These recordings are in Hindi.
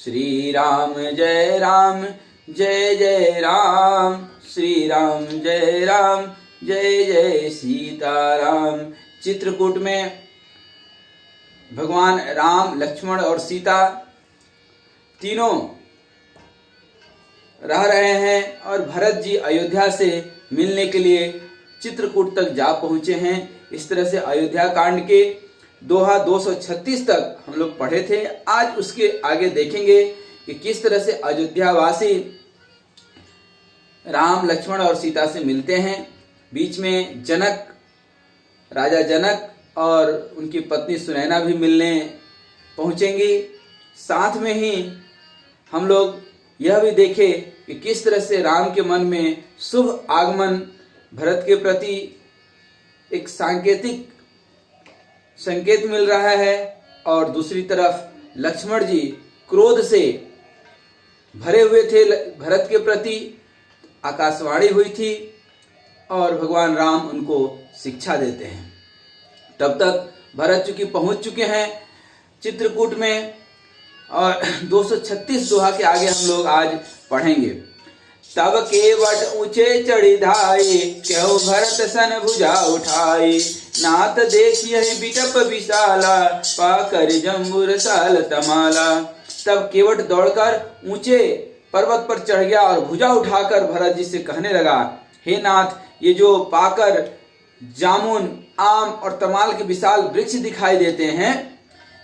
श्री राम जय राम जय जय राम, श्री राम जय राम जय जय सीताराम। चित्रकूट में भगवान राम, लक्ष्मण और सीता तीनों रह रहे हैं और भरत जी अयोध्या से मिलने के लिए चित्रकूट तक जा पहुंचे हैं। इस तरह से अयोध्या कांड के दोहा 236 तक हम लोग पढ़े थे। आज उसके आगे देखेंगे कि किस तरह से अयोध्यावासी राम, लक्ष्मण और सीता से मिलते हैं। बीच में जनक, राजा जनक और उनकी पत्नी सुनैना भी मिलने पहुंचेंगी। साथ में ही हम लोग यह भी देखें कि किस तरह से राम के मन में शुभ आगमन भरत के प्रति एक सांकेतिक संकेत मिल रहा है और दूसरी तरफ लक्ष्मण जी क्रोध से भरे हुए थे भरत के प्रति। आकाशवाणी हुई थी और भगवान राम उनको शिक्षा देते हैं। तब तक भरत चूंकि पहुंच चुके हैं चित्रकूट में और 236 दोहा के आगे हम लोग आज पढ़ेंगे। तब केवट ऊंचे चढ़ी धाये, क्यों भरत सन भुजा उठाई। नाथ देखिए बिटप विशाला, पाकर जम्बुर साल तमाला। तब केवट दौड़कर ऊंचे पर्वत पर चढ़ गया और भुजा उठाकर भरत जी से कहने लगा, हे नाथ, ये जो पाकर, जामुन, आम और तमाल के विशाल वृक्ष दिखाई देते हैं,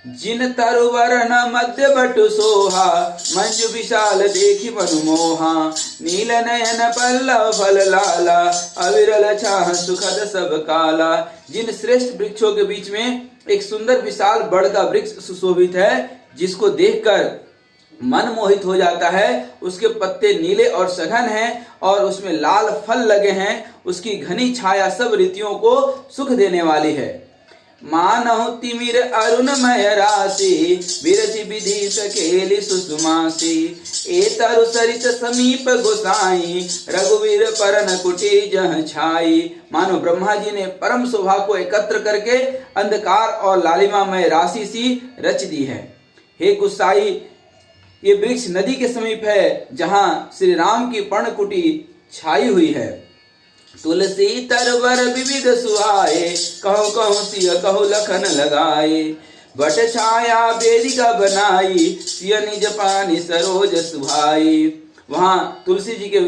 जिन तरुवर न मध्य बटु सोहा, मंजु विशाल देखी मनमोहा। नील नयन पल्लव फल लाला, अविरल छाह सुखद सब काला। जिन श्रेष्ठ वृक्षों के बीच में एक सुंदर विशाल बड़ का वृक्ष सुशोभित है, जिसको देखकर मन मोहित हो जाता है। उसके पत्ते नीले और सघन हैं और उसमें लाल फल लगे हैं। उसकी घनी छाया सब ऋतुओं को सुख देने वाली है। मानहु तिमिर अरुणमय राशि, विरचि विधि सकेली सुषुमासी। ए तरु सरित समीप गोसाई, रघुवीर परन कुटी जह छाई। मानो ब्रह्मा जी ने परम शोभा को एकत्र करके अंधकार और लालिमामय राशि सी रच दी है। हे गुसाई, ये वृक्ष नदी के समीप है जहां श्री राम की पर्णकुटी छाई हुई है। तुलसी तरवर विविध सुहाए, कहो कहो सिय कहो लखन लगाए। बट छाया वेदिका बनाई, सिय निज पानी सरोज सुभाई। वहां तुलसी जी के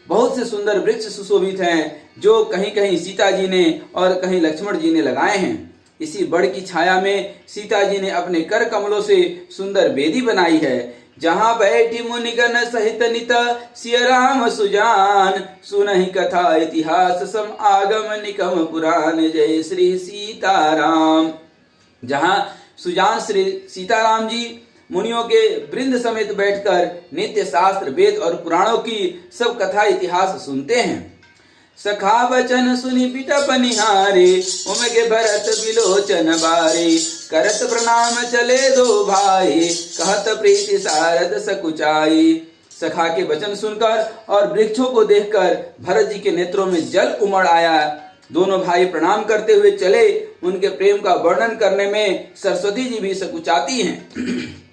बहुत से सुंदर वृक्ष सुशोभित हैं, जो कहीं कहीं सीता जी ने और कहीं लक्ष्मण जी ने लगाए हैं। इसी बड़ की छाया में सीता जी ने अपने कर कमलों से सुंदर वेदी बनाई है, जहां बैठी मुनिगण सहित नित सिय राम सुजान। सुनहि कथा इतिहास सम आगम निकम पुराण, जय श्री सीताराम। जहां सुजान श्री सीताराम जी मुनियों के वृंद समेत बैठकर नित्य शास्त्र, वेद और पुराणों की सब कथा इतिहास सुनते हैं। सखा वचन सुनि बिटप निहारे, उमगे भरत बिलोचन बारे। करत प्रणाम चले दो भाई, कहत प्रीति सारद सकुचाई। सखा के वचन सुनकर और वृक्षों को देखकर भरत जी के नेत्रों में जल उमड़ आया। दोनों भाई प्रणाम करते हुए चले। उनके प्रेम का वर्णन करने में सरस्वती जी भी सकुचाती हैं।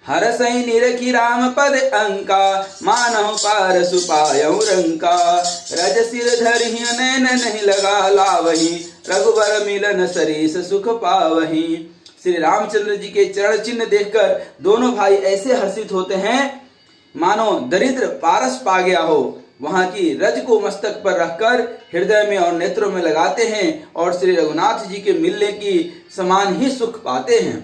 हरसई निरखी राम पद अंका, मानहु पार सुपायउ रंका। रज सिर धरहि नैन नहीं लगा लावही, रघुबर मिलन सरीस सुख पावही। श्री रामचंद्र जी के चरण चिन्ह देखकर दोनों भाई ऐसे हर्षित होते हैं मानो दरिद्र पारस पा गया हो। वहां की रज को मस्तक पर रखकर हृदय में और नेत्रों में लगाते हैं और श्री रघुनाथ जी के मिलने की समान ही सुख पाते हैं।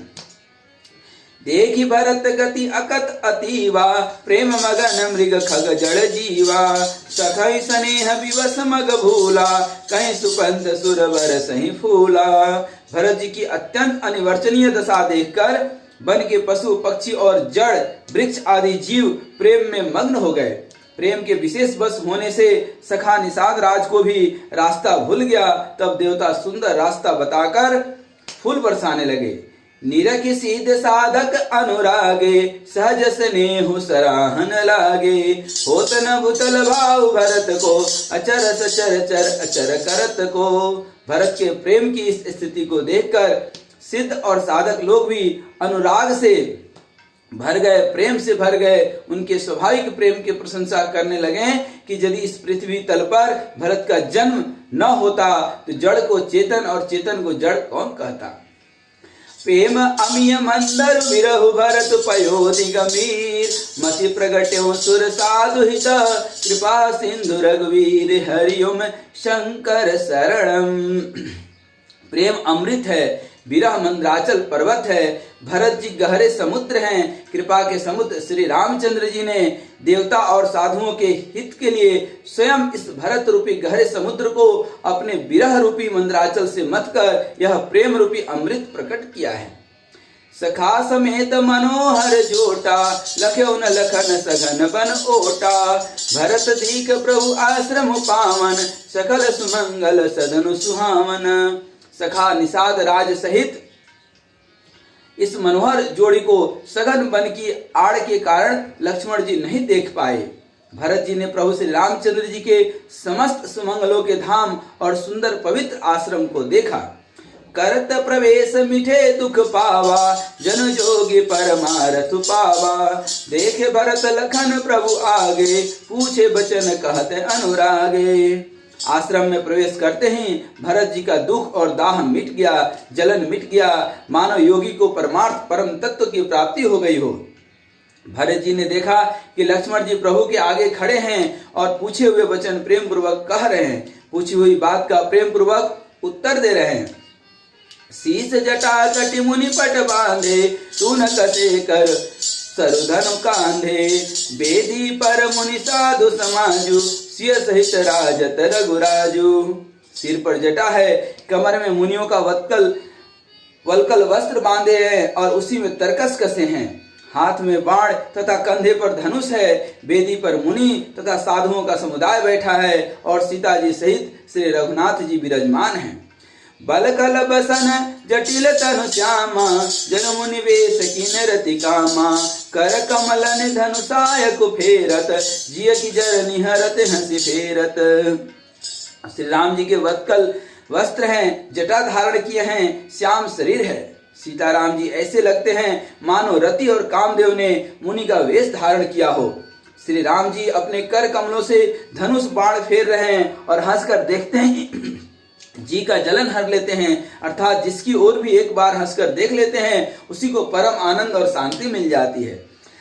देखी भरत गति अकत अतीवा, प्रेम मगन मृग खग जड़ जीवा। सखई स्नेह विवश मग भूला, कहीं सुपंथ सुरवर सही फूला। भरत जी की अत्यंत अनिवर्चनीय दशा देखकर वन के पशु पक्षी और जड़ वृक्ष आदि जीव प्रेम में मग्न हो गए। प्रेम के विशेष बस होने से सखा निषाद राज को भी रास्ता भूल गया। तब देवता सुंदर रास्ता बताकर फूल बरसाने लगे। निरखि सिद्ध साधक अनुरागे, सहज स्नेहु सराहन लागे। होत न भूतल भाव भरत को, अचर सचर चर अचर करत को। भरत के प्रेम की इस स्थिति को देखकर सिद्ध और साधक लोग भी अनुराग से भर गए, प्रेम से भर गए, उनके स्वाभाविक प्रेम की प्रशंसा करने लगे कि यदि इस पृथ्वी तल पर भरत का जन्म न होता तो जड़ को चेतन और चेतन को जड़ कौन कहता। प्रेम अमिय मंदर विरहु भरत पयोधि गंभीर, मति प्रगट्यो सुर साधु हित, कृपा सिंधु रघुवीर, हरिओम शंकर शरणम। प्रेम अमृत है, विरह मंद्राचल पर्वत है, भरत जी गहरे समुद्र हैं। कृपा के समुद्र श्री रामचंद्र जी ने देवता और साधुओं के हित के लिए स्वयं इस भरत रूपी गहरे समुद्र को अपने विरह रूपी मंद्राचल से मथ कर यह प्रेम रूपी अमृत प्रकट किया है। सखा समेत मनोहर जोटा, लख्यो न लखन सघन बन ओटा, भरत दीक प्रभु आश्रम पावन, सकल सुमंगल सदनु सुहावन। सखा निषाद राज सहित इस मनोहर जोड़ी को सघन वन की आड़ के कारण लक्ष्मण जी नहीं देख पाए। भरत जी ने प्रभु श्री रामचंद्र जी के समस्त सुमंगलों के धाम और सुंदर पवित्र आश्रम को देखा। करत प्रवेश मिठे दुख पावा, जन जोगी परमारथ पावा, देखे भरत लखन प्रभु आगे, पूछे बचन कहते अनुरागे। आश्रम में प्रवेश करते ही भरत जी का दुख और दाह मिट गया, जलन मिट गया, मानव योगी को परमार्थ परम तत्व की प्राप्ति हो गई हो। भरत जी ने देखा कि लक्ष्मण जी प्रभु के आगे खड़े हैं और पूछे हुए वचन प्रेम पूर्वक कह रहे हैं, पूछी हुई बात का प्रेम पूर्वक उत्तर दे रहे हैं। शीस जटा कटि मुनि पट बांधे, तू न कसे कर सरुधनु कांधे, बेदी पर मुनि साधु समाजु, सिय सहित राजत रघुराजु। सिर पर जटा है, कमर में मुनियों का वलकल वस्त्र बांधे हैं और उसी में तरकस कसे हैं। हाथ में बाण तथा कंधे पर धनुष है, बेदी पर मुनि तथा साधुओं का समुदाय बैठा है और सीता जी सहित श्री रघुनाथ जी विराजमान हैं। बलकल बसन जटिल तनु श्यामा, जन मुनि वेश किन रति कामा, कर कमल धनुषाय कुफेरत, जिय की जर निहरत हंसी फेरत। श्री राम जी के वत्कल वस्त्र हैं, जटा धारण किए हैं, श्याम शरीर है। सीताराम जी ऐसे लगते हैं मानो रति और कामदेव ने मुनि का वेश धारण किया हो। श्री राम जी अपने कर कमलों से धनुष बाण फेर रहे हैं और हंसकर देखते हैं, जी का जलन हर लेते हैं, अर्थात जिसकी ओर भी एक बार हंसकर देख लेते हैं उसी को परम आनंद और शांति मिल जाती है।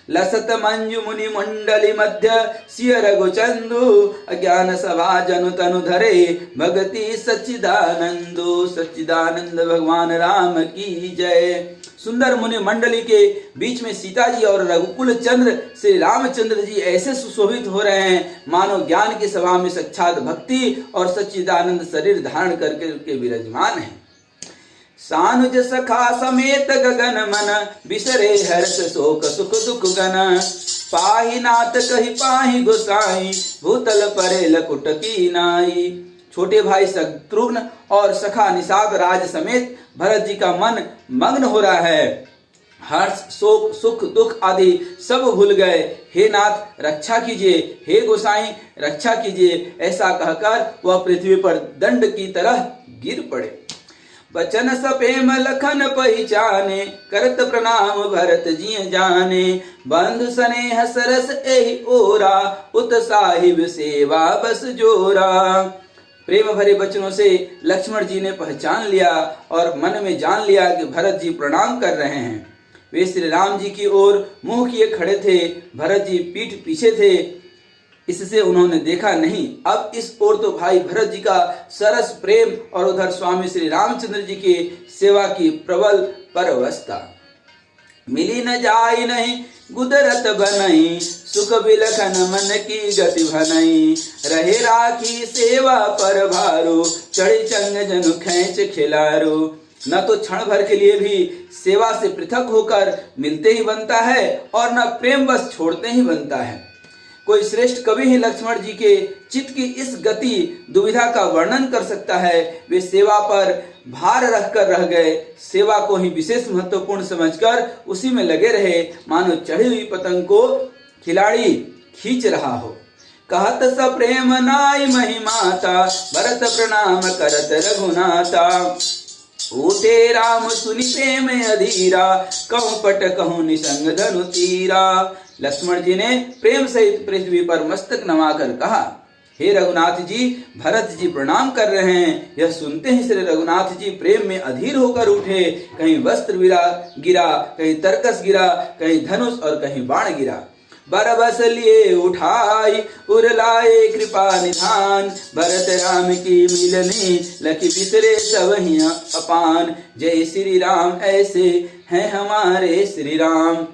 लसत मंजु मुनि मंडली मध्य, सिय रघुचंदु, अज्ञान सभा जनु तनु धरे, भगति सच्चिदानंदो, सच्चिदानंद भगवान राम की जय। सुंदर मुनि मंडली के बीच में सीता जी और रघुकुल चंद्र श्री रामचंद्र जी ऐसे सुशोभित हो रहे हैं मानो ज्ञान की सभा में साक्षात भक्ति और सच्चिदानंद शरीर धारण करके विराजमान है। सानुज सखा समेत गगन मन, बिसरे हर्ष शोक सुख दुख गन, पाहि नाथ कहि पाहि गोसाई, भूतल परे लकुट की नाई। छोटे भाई शत्रुघ्न और सखा निषाद राज समेत भरत जी का मन मग्न हो रहा है। हर्ष शोक सुख दुख आदि सब भूल गए। हे नाथ रक्षा कीजिए, हे गोसाई रक्षा कीजिए, ऐसा कहकर वह पृथ्वी पर दंड की तरह गिर पड़े। बचन सपेम लखन पहिचाने, करत प्रणाम भरत जी जाने, बंधु स्नेह सरस एहि ओरा, उत साहिब सेवा बस जोरा। प्रेम भरे वचनों से लक्ष्मण जी ने पहचान लिया और मन में जान लिया कि भरत जी प्रणाम कर रहे हैं। वे श्री राम जी की ओर मुंह किए खड़े थे, भरत जी पीठ पीछे थे, इससे उन्होंने देखा नहीं। अब इस ओर तो भाई भरत जी का सरस प्रेम और उधर स्वामी श्री रामचंद्र जी की सेवा की प्रबल परवशता। मिली न जाई नहीं गुदरत बनई, सुख बिलखन मन की गति भनई, रहे राखी सेवा पर भारो, चढ़ी चंग जनु खेच खिलारो। न तो क्षण भर के लिए भी सेवा से पृथक होकर मिलते ही बनता है और न प्रेम बस छोड़ते ही बनता है। कोई श्रेष्ठ कवि ही लक्ष्मण जी के चित्त की इस गति दुविधा का वर्णन कर सकता है। वे सेवा पर भार रखकर रह गए, सेवा को ही विशेष महत्वपूर्ण समझकर उसी में लगे रहे, मानो चढ़ी हुई पतंग को खिलाड़ी खींच रहा हो। कहत स प्रेम नाई महिमाता, भरत प्रणाम करत रघुनाथा। ऊटे राम सुनि प्रेम अधीरा, कहूँ पट कहूँ निसंग धनु तीरा। लक्ष्मण जी ने प्रेम सहित पृथ्वी पर मस्तक नवाकर कहा, हे रघुनाथ जी, भरत जी प्रणाम कर रहे हैं। यह सुनते ही श्री रघुनाथ जी प्रेम में अधीर होकर उठे। कहीं वस्त्र गिरा, कहीं तरकस गिरा, कहीं धनुष और कहीं बाण गिरा। बरबस लिए उठाई उरलाए कृपा निधान, भरत राम की मिलने लखी बिसरे सब ही अपान। जय श्री राम ऐसे हैं हमारे श्री राम।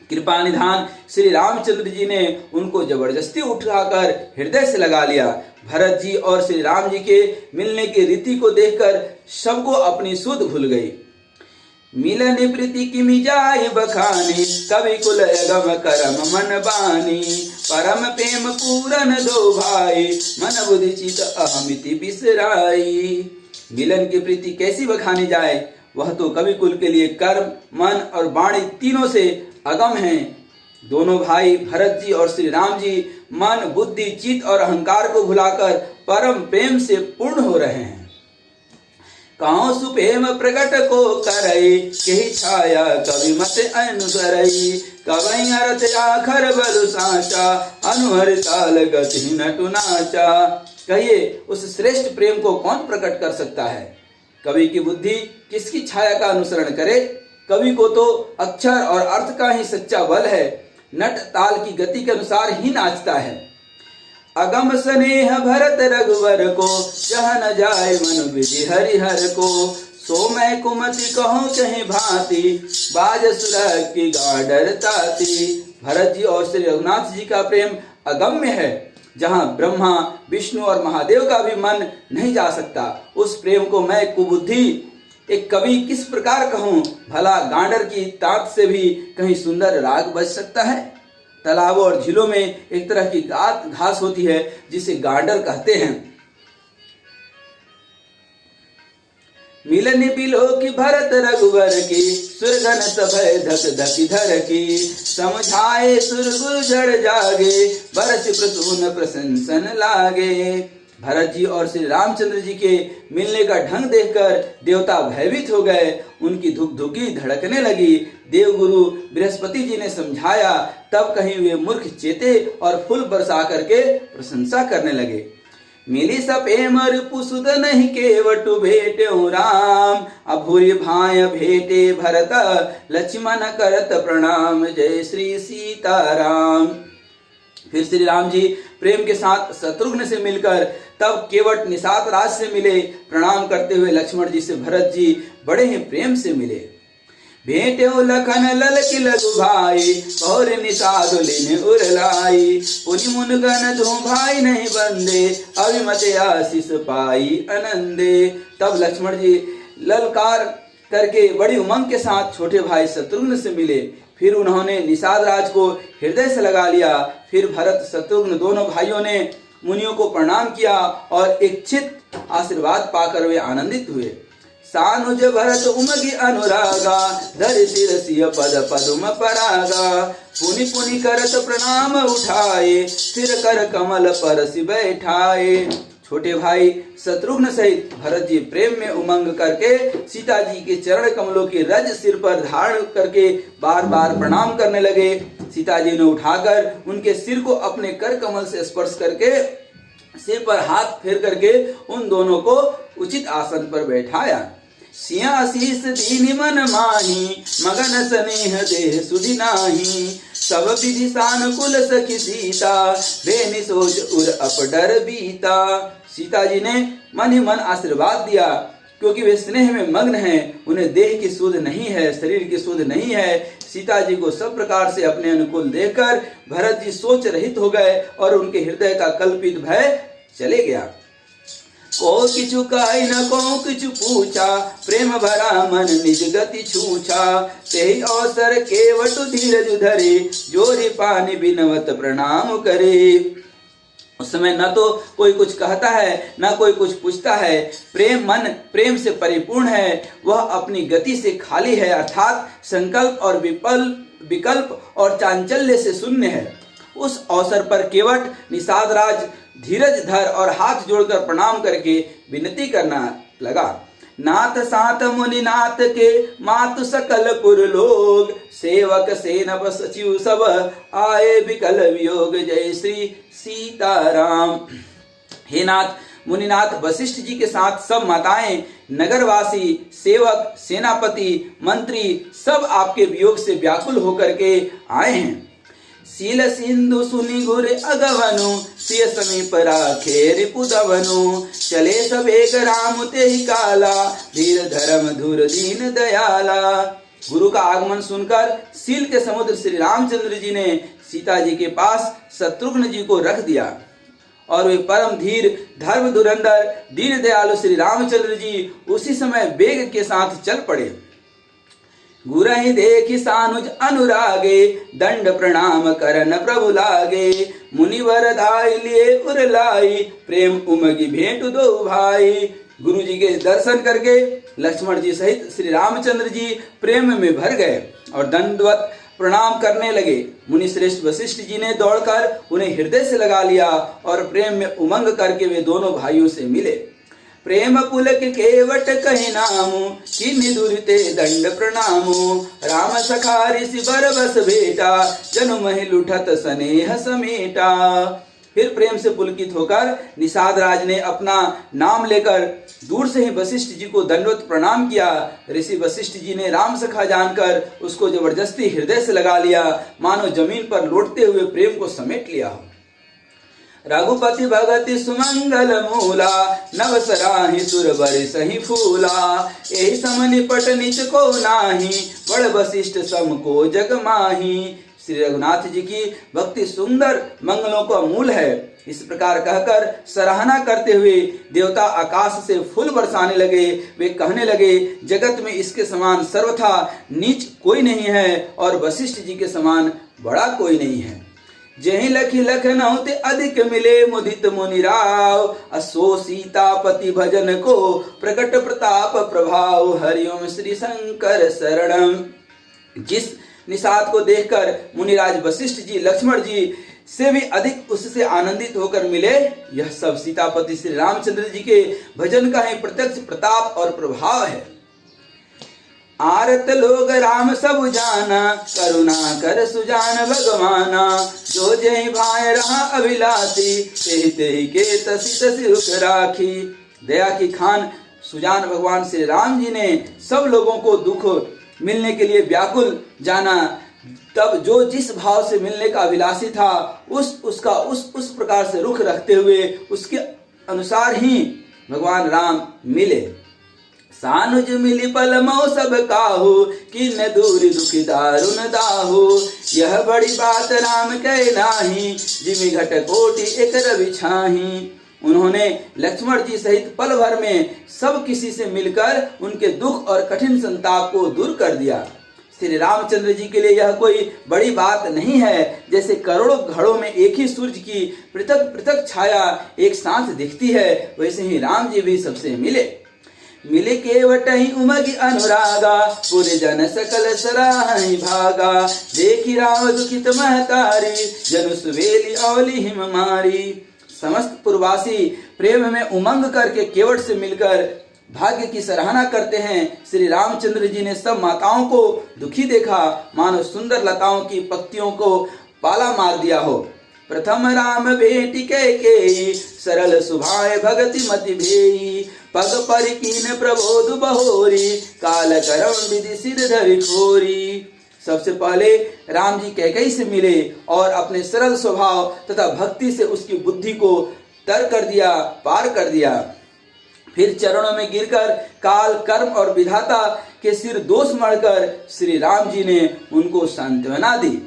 कृपा निधान श्री रामचंद्र जी ने उनको जबरदस्ती उठाकर हृदय से लगा लिया। भरत जी और श्री राम जी के मिलने की रीति को देखकर सबको अपनी सुध भूल गई। मिलन प्रीति की मिजाई बखानी, कवि कुल अगम करम मन बानी। परम प्रेम पूरन दो भाई, मन बुद्धि चित अहमिति बिसराई। मिलन की प्रीति कैसी बखानी जाए, वह तो कवि कुल के लिए कर्म, मन और वाणी तीनों से अगम हैं। दोनों भाई भरत जी और श्री राम जी मन, बुद्धि, चित्त और अहंकार को भुलाकर परम प्रेम से पूर्ण हो रहे हैं। काउ सुप्रेम प्रकट को करई, केहि छाया कवि मत अनुसरई। कवि अर्थ आखर बल साचा, अनुहर ताल गति नटु नाचा। कहिए उस श्रेष्ठ प्रेम को कौन प्रकट कर सकता है। कवि की बुद्धि किसकी छाया का अनुसरण करे। कवि को तो अक्षर और अर्थ का ही सच्चा बल है। नट ताल की गति के अनुसार ही नाचता है। अगम स्नेह भरत रघुवर को, जह न जाए मन विधि हरिहर को। सो मैं कुमति कहूँ कहीं भांति, बाज सुरग की गाडर ताती। भरत जी और श्री रघुनाथ जी का प्रेम अगम्य है, जहाँ ब्रह्मा, विष्णु और महादेव का भी मन नहीं जा सकता। उस प्रेम को मैं कुबुद्धि एक कवि किस प्रकार कहूँ। भला गांडर की तात से भी कहीं सुंदर राग बज सकता है। तालाबों और झीलों में एक तरह की घास होती है जिसे गांडर कहते हैं। मिलन बिलो की भरत रघुवर की, सुरगन सभय धक धक धर की। समझाए सुरगुल जड़ जागे, बरस प्रसून प्रशंसन लागे। भरत जी और श्री रामचंद्र जी के मिलने का ढंग देखकर देवता भयभीत हो गए। उनकी धुकधुकी धड़कने लगी। देवगुरु बृहस्पति जी ने समझाया, तब कहीं वे मूर्ख चेते और फूल बरसा करके प्रशंसा करने लगे। मिली सपेम रिपुसुत नहीं केवटु भेट्यो राम, अभूरि भाय भेटे भरत लक्ष्मण करत प्रणाम। जय श्री सीताराम। फिर श्री राम जी प्रेम के साथ शत्रुघ्न से मिलकर तब केवट निषाद राज से मिले। प्रणाम करते हुए लक्ष्मण जी से भरत जी बड़े ही प्रेम से मिले। भेट्यो लखन लल की लघु भाई, और निषाद लिन उरलाई। पुनि मुनगन धो भाई नहीं बंदे, अभिमत आशीष पाई आनंदे। तब लक्ष्मण जी ललकार करके बड़ी उमंग के साथ छोटे भाई शत्रुघ्न से मिले। फिर उन्होंने निषाद राज को हृदय से लगा लिया। फिर भरत शत्रुघ्न दोनों भाइयों ने मुनियों को प्रणाम किया और इच्छित आशीर्वाद पाकर वे आनंदित हुए। सानुज भरत उमगी अनुरागा, धरि शिरसिय पद पदुम परागा। पुनि पुनि करत प्रणाम उठाए, सिर कर कमल परसि बैठाए। छोटे भाई शत्रुघ्न सहित भरत जी प्रेम में उमंग करके सीता जी के चरण कमलों की रज सिर पर धारण करके बार बार प्रणाम करने लगे। सीता जी ने उठाकर उनके सिर को अपने कर कमल से स्पर्श करके सिर पर हाथ फेर करके उन दोनों को उचित आसन पर बैठाया। सिंहासीस दीनि मन माही, मगन स्नेह देह सुधि नाही। सब विधि सानुकूल सखी सीता, बेनि सोच उर अपडर बीता। सीता जी ने मन ही मन आशीर्वाद दिया, क्योंकि वे स्नेह में मग्न हैं। उन्हें देह की सुध नहीं है, शरीर की सुध नहीं है। सीता जी को सब प्रकार से अपने अनुकूल देखकर भरत जी सोच रहित हो गए और उनके हृदय का कल्पित भय चले गया। को किछु काई न को किछु पूछा, प्रेम भरा मन निज गति छूछा। तेहि अवसर केवटु धीरज धरे, जोरि पानि बिनवत प्रणाम करे। उस समय न तो कोई कुछ कहता है, न कोई कुछ पूछता है। प्रेम मन प्रेम से परिपूर्ण है। वह अपनी गति से खाली है, अर्थात संकल्प और विकल्प और चांचल्य से शून्य है। उस अवसर पर केवट निषाद राज धीरज धर और हाथ जोड़कर प्रणाम करके विनती करना लगा। नाथ सात मुनि नाथ के मातु सकल पुर लोग, सेवक सेनप सचिव सब आए विकल वियोग। जय श्री सीताराम। हे नाथ, मुनिनाथ वशिष्ठ जी के साथ सब माताएं, नगरवासी, सेवक, सेनापति, मंत्री सब आपके वियोग से व्याकुल होकर के आए हैं। शील सिंधु सुनि गुर अगवनु, सिय समीप राखे रिपुदवनु, चले सबेग राम तेहि काला, धीर धर्म धुर दीन दयाला। गुरु का आगमन सुनकर शील के समुद्र श्री रामचंद्र जी ने सीता जी के पास शत्रुघ्न जी को रख दिया और वे परम धीर, धर्म धुरंधर, दीन दयालु श्री रामचंद्र जी उसी समय वेग के साथ चल पड़े। गुरहि देखि सानुज अनुरागे, दंड प्रणाम करन प्रभु लागे, मुनिवर धाय लिए उर लाई, प्रेम उमगी भेंट दो भाई। गुरु जी के दर्शन करके लक्ष्मण जी सहित श्री रामचंद्र जी प्रेम में भर गए और दंडवत प्रणाम करने लगे। मुनि श्रेष्ठ वशिष्ठ जी ने दौड़कर उन्हें हृदय से लगा लिया और प्रेम में उमंग करके वे दोनों भाइयों से मिले। प्रेम पुलक केवट कहि नामु, किन्हि दुरिते दंड प्रणामु, राम सखा ऋषि बर बस भेटा, जनु महि लुठत स्नेह समेटा। फिर प्रेम से पुलकित होकर निषाद राज ने अपना नाम लेकर दूर से ही वशिष्ठ जी को दंडवत प्रणाम किया। ऋषि वशिष्ठ जी ने राम सखा जानकर उसको जबरदस्ती हृदय से लगा लिया, मानो जमीन पर लौटते हुए प्रेम को समेट लिया हो। रघुपति भगति सुमंगल मूला, नव सराहि सुर बरि सही फूला, एहि सम निपट निच को नाही, बड़ वशिष्ठ सम को जग माही। श्री रघुनाथ जी की भक्ति सुंदर मंगलों का मूल है। इस प्रकार कहकर सराहना करते हुए देवता आकाश से फूल बरसाने लगे। वे कहने लगे, जगत में इसके समान सर्वथा नीच कोई नहीं है और वशिष्ठ जी के समान बड़ा कोई नहीं है। जहि लखि लखनऊ ते अधिक मिले, मुदित मुनि राव, असो सीतापति भजन को, प्रकट प्रताप प्रभाव, हरिओम श्री शंकर शरणम। जिस निषाद को देखकर मुनिराज वशिष्ठ जी लक्ष्मण जी से भी अधिक उससे आनंदित होकर मिले, यह सब सीतापति श्री रामचंद्र जी के भजन का ही प्रत्यक्ष प्रताप और प्रभाव है। आरत लोग राम सब जाना, करुणा कर सुजान भगवाना, जो जय भाई रहा अभिलाषी, तेहि तेहि के तसी तसी रुख राखी। दया की खान सुजान भगवान श्री राम जी ने सब लोगों को दुख मिलने के लिए व्याकुल जाना। तब जो जिस भाव से मिलने का अभिलाषी था उस प्रकार से रुख रखते हुए उसके अनुसार ही भगवान राम मिले। सानुज मिली पल मौ सब काहू, किन दूर दुखी दारुन दाहू, यह बड़ी बात राम कह नाही, जिमि घट कोटि एक रवि छाही। उन्होंने लक्ष्मण जी सहित पल भर में सब किसी से मिलकर उनके दुख और कठिन संताप को दूर कर दिया। श्री रामचंद्र जी के लिए यह कोई बड़ी बात नहीं है। जैसे करोड़ों घड़ों में एक ही सूर्य की पृथक पृथक छाया एक साथ दिखती है, वैसे ही राम जी भी सबसे मिले। मिले केवटहि उमगी अनुरागा, पुर जन सकल सराहि भागा, देखी राम दुखित महतारी, जनु सुवेली औली हिम मारी। समस्त पुरवासी प्रेम में उमंग करके केवट से मिलकर भाग्य की सराहना करते हैं। श्री रामचंद्र जी ने सब माताओं को दुखी देखा, मानो सुंदर लताओं की पत्तियों को पाला मार दिया हो। प्रथम राम भेटी के सरल सुभाए भगति मति भेई, पग परिकीन प्रबोध बहोरी, काल करम विधि सिर धरि खोरी। सबसे पहले राम जी कैकेयी से मिले और अपने सरल स्वभाव तथा भक्ति से उसकी बुद्धि को तर कर दिया, पार कर दिया। फिर चरणों में गिरकर काल, कर्म और विधाता के सिर दोष मढ़कर श्री राम जी ने उनको सांत्वना दी।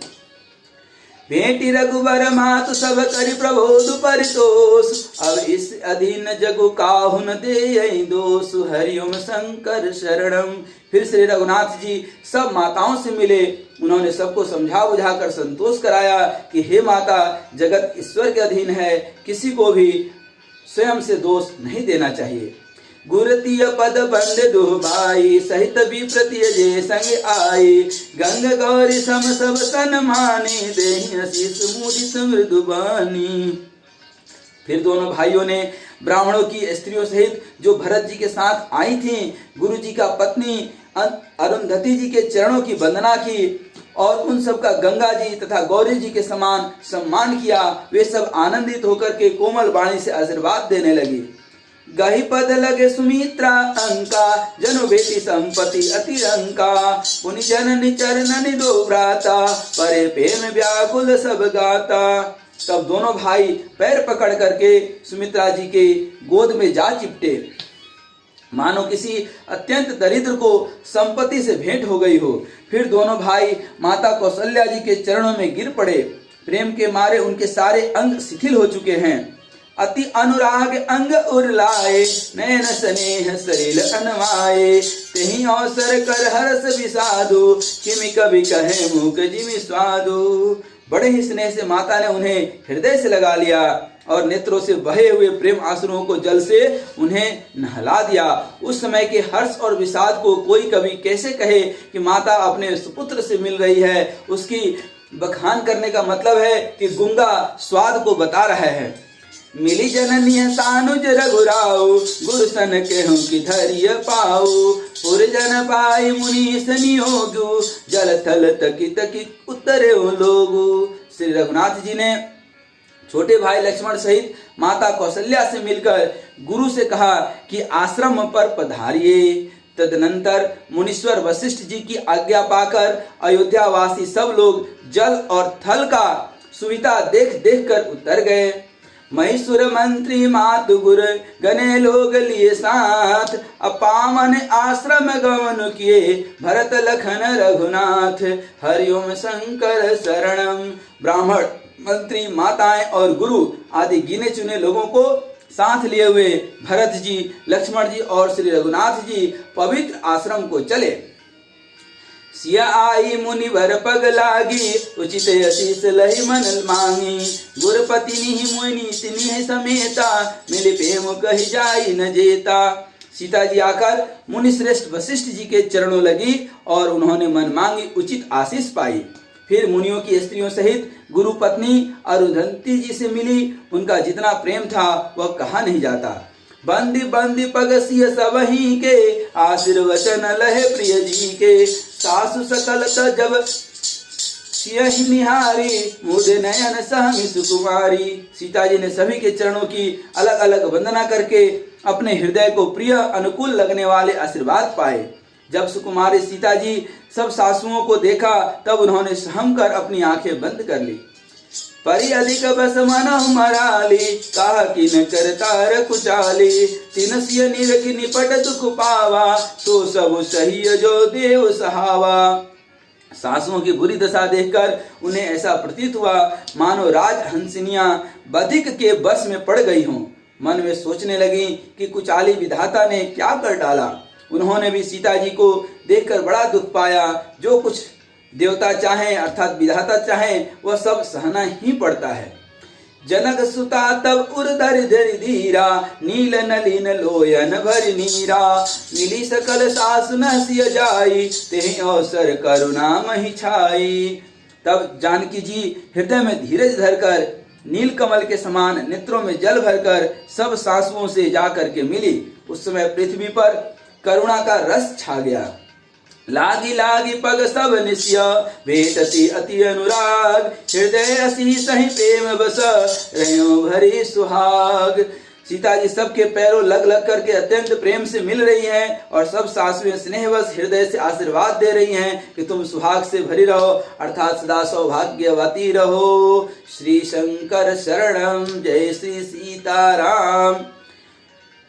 भेंटी रघुबर मातु सब करि प्रबोध परितोष, अब इस अधीन जगु काहुन देहि दोष, हरिओम शंकर शरणम। फिर श्री रघुनाथ जी सब माताओं से मिले। उन्होंने सबको समझा बुझा कर संतोष कराया कि हे माता, जगत ईश्वर के अधीन है, किसी को भी स्वयं से दोष नहीं देना चाहिए। गुरतीय पद बंद दुभाई, सहित विप्रतिय जे संग आई, गंग गौरी सम सब सन मानी, देहि आशीष मुदित मृदु बानी। फिर दोनों भाइयों ने ब्राह्मणों की स्त्रियों सहित जो भरत जी के साथ आई थीं, गुरु जी का पत्नी अरुंधति जी के चरणों की वंदना की और उन सब का गंगा जी तथा गौरी जी के समान सम्मान किया। वे सब आनंदित होकर के कोमल वाणी से आशीर्वाद देने लगी। गहि पद लगे सुमित्रा अंका, जनु बेटी संपत्ति अतिरंका, पुनि जननी चरणनि दो भ्राता, परे प्रेम व्याकुल सब गाता। तब दोनों भाई पैर पकड़ करके सुमित्रा जी के गोद में जा चिपटे, मानो किसी अत्यंत दरिद्र को संपत्ति से भेंट हो गई हो। फिर दोनों भाई माता कौशल्या जी के चरणों में गिर पड़े। प्रेम के मारे उनके सारे अंग शिथिल हो चुके हैं। अति अनुराग अंग उरलाए, नयन स्नेह सलिल अनवाए, तेहि अवसर कर हर्ष विषादु, किमि कवि कहे मुख जिमि स्वादु। बड़े ही स्नेह से माता ने उन्हें हृदय से लगा लिया और नेत्रों से बहे हुए प्रेम आंसुओं को जल से उन्हें नहला दिया। उस समय के हर्ष और विषाद को कोई कवि कैसे कहे कि माता अपने सुपुत्र से मिल रही है। उसकी बखान करने का मतलब है कि गुंगा स्वाद को बता रहा है। मिली जननी सानुज रघुराऊ, गुरु सन केहू की धैर्य पाऊ, पुरजन पाई मुनि सनियोगु, जल थल तकी तकी उतरे लोगु। श्री रघुनाथ जी ने छोटे भाई लक्ष्मण सहित माता कौशल्या से मिलकर गुरु से कहा कि आश्रम पर पधारिए। तदनंतर मुनीश्वर वशिष्ठ जी की आज्ञा पाकर अयोध्यावासी सब लोग जल और थल का सुविधा देख देख कर उतर गए। महिषुर मंत्री मातु गुर गने लोग लिए साथ, अपावन आश्रम गमन किए, भरत लखन रघुनाथ, हरिओम शंकर शरणम। ब्राह्मण, मंत्री, माताएं और गुरु आदि गिने चुने लोगों को साथ लिए हुए भरत जी, लक्ष्मण जी और श्री रघुनाथ जी पवित्र आश्रम को चले। सिया आई मुनि भर पग लागी, उचित आशीष लहि मन मांगी, गुरपति निहि मुनि तिनि समेता, मिलि प्रेम कहि जाई न जेता। सीता जी आकर मुनि श्रेष्ठ वशिष्ठ जी के चरणों लगी और उन्होंने मन मांगी उचित आशीष पाई। फिर मुनियों की स्त्रियों सहित गुरु पत्नी अरुंधति जी से मिली। उनका जितना प्रेम था वह कहा नहीं जाता। बंदी बंदी पग सिय सबहि के, आशीर्वचन लहे प्रिय जी के, सासु सकल जब सियहि निहारी, मुझे नयन सहमि सुकुमारी। सीता जी ने सभी के चरणों की अलग अलग वंदना करके अपने हृदय को प्रिय अनुकूल लगने वाले आशीर्वाद पाए। जब सुकुमारी सीता जी सब सासुओं को देखा तब उन्होंने सहम कर अपनी आंखें बंद कर ली। परि अधिक बस मनहु मराली, कहा कि न करतार कुचाली, तिन सिय निरखि निपट दुख पावा, तो सब सही जो देव सहावा। सासुओं की बुरी दशा देखकर उन्हें ऐसा प्रतीत हुआ मानो राज हंसिनियां बधिक के बस में पड़ गई हों। मन में सोचने लगी कि कुचाली विधाता ने क्या कर डाला। उन्होंने भी सीता जी को देखकर बड़ा दुख पाया। जो कुछ देवता चाहें अर्थात विधाता चाहें वह सब सहना ही पड़ता है। जनक सुता तब उर धरि धरि धीरा, नील नलिन लोयन भरि नीरा, मिली सकल सासु न सिय जाई, तेहि अवसर करुणा महि छाई। तब जानकी जी हृदय में धीरज धरकर नील कमल के समान नेत्रों में जल भरकर सब सासुओं से जाकर के मिली। उस समय पृथ्वी पर करुणा का रस छा गया। लागी लागी पग सब निस्य, भेटति अति अनुराग, हृदय असी सही प्रेम बस, रहो भरी सुहाग। सीता जी सबके पैरों लग लग करके अत्यंत प्रेम से मिल रही हैं और सब सासुएं स्नेहवश हृदय से आशीर्वाद दे रही हैं कि तुम सुहाग से भरी रहो अर्थात सदा सौभाग्यवती रहो। श्री शंकर शरणम, जय श्री सीताराम।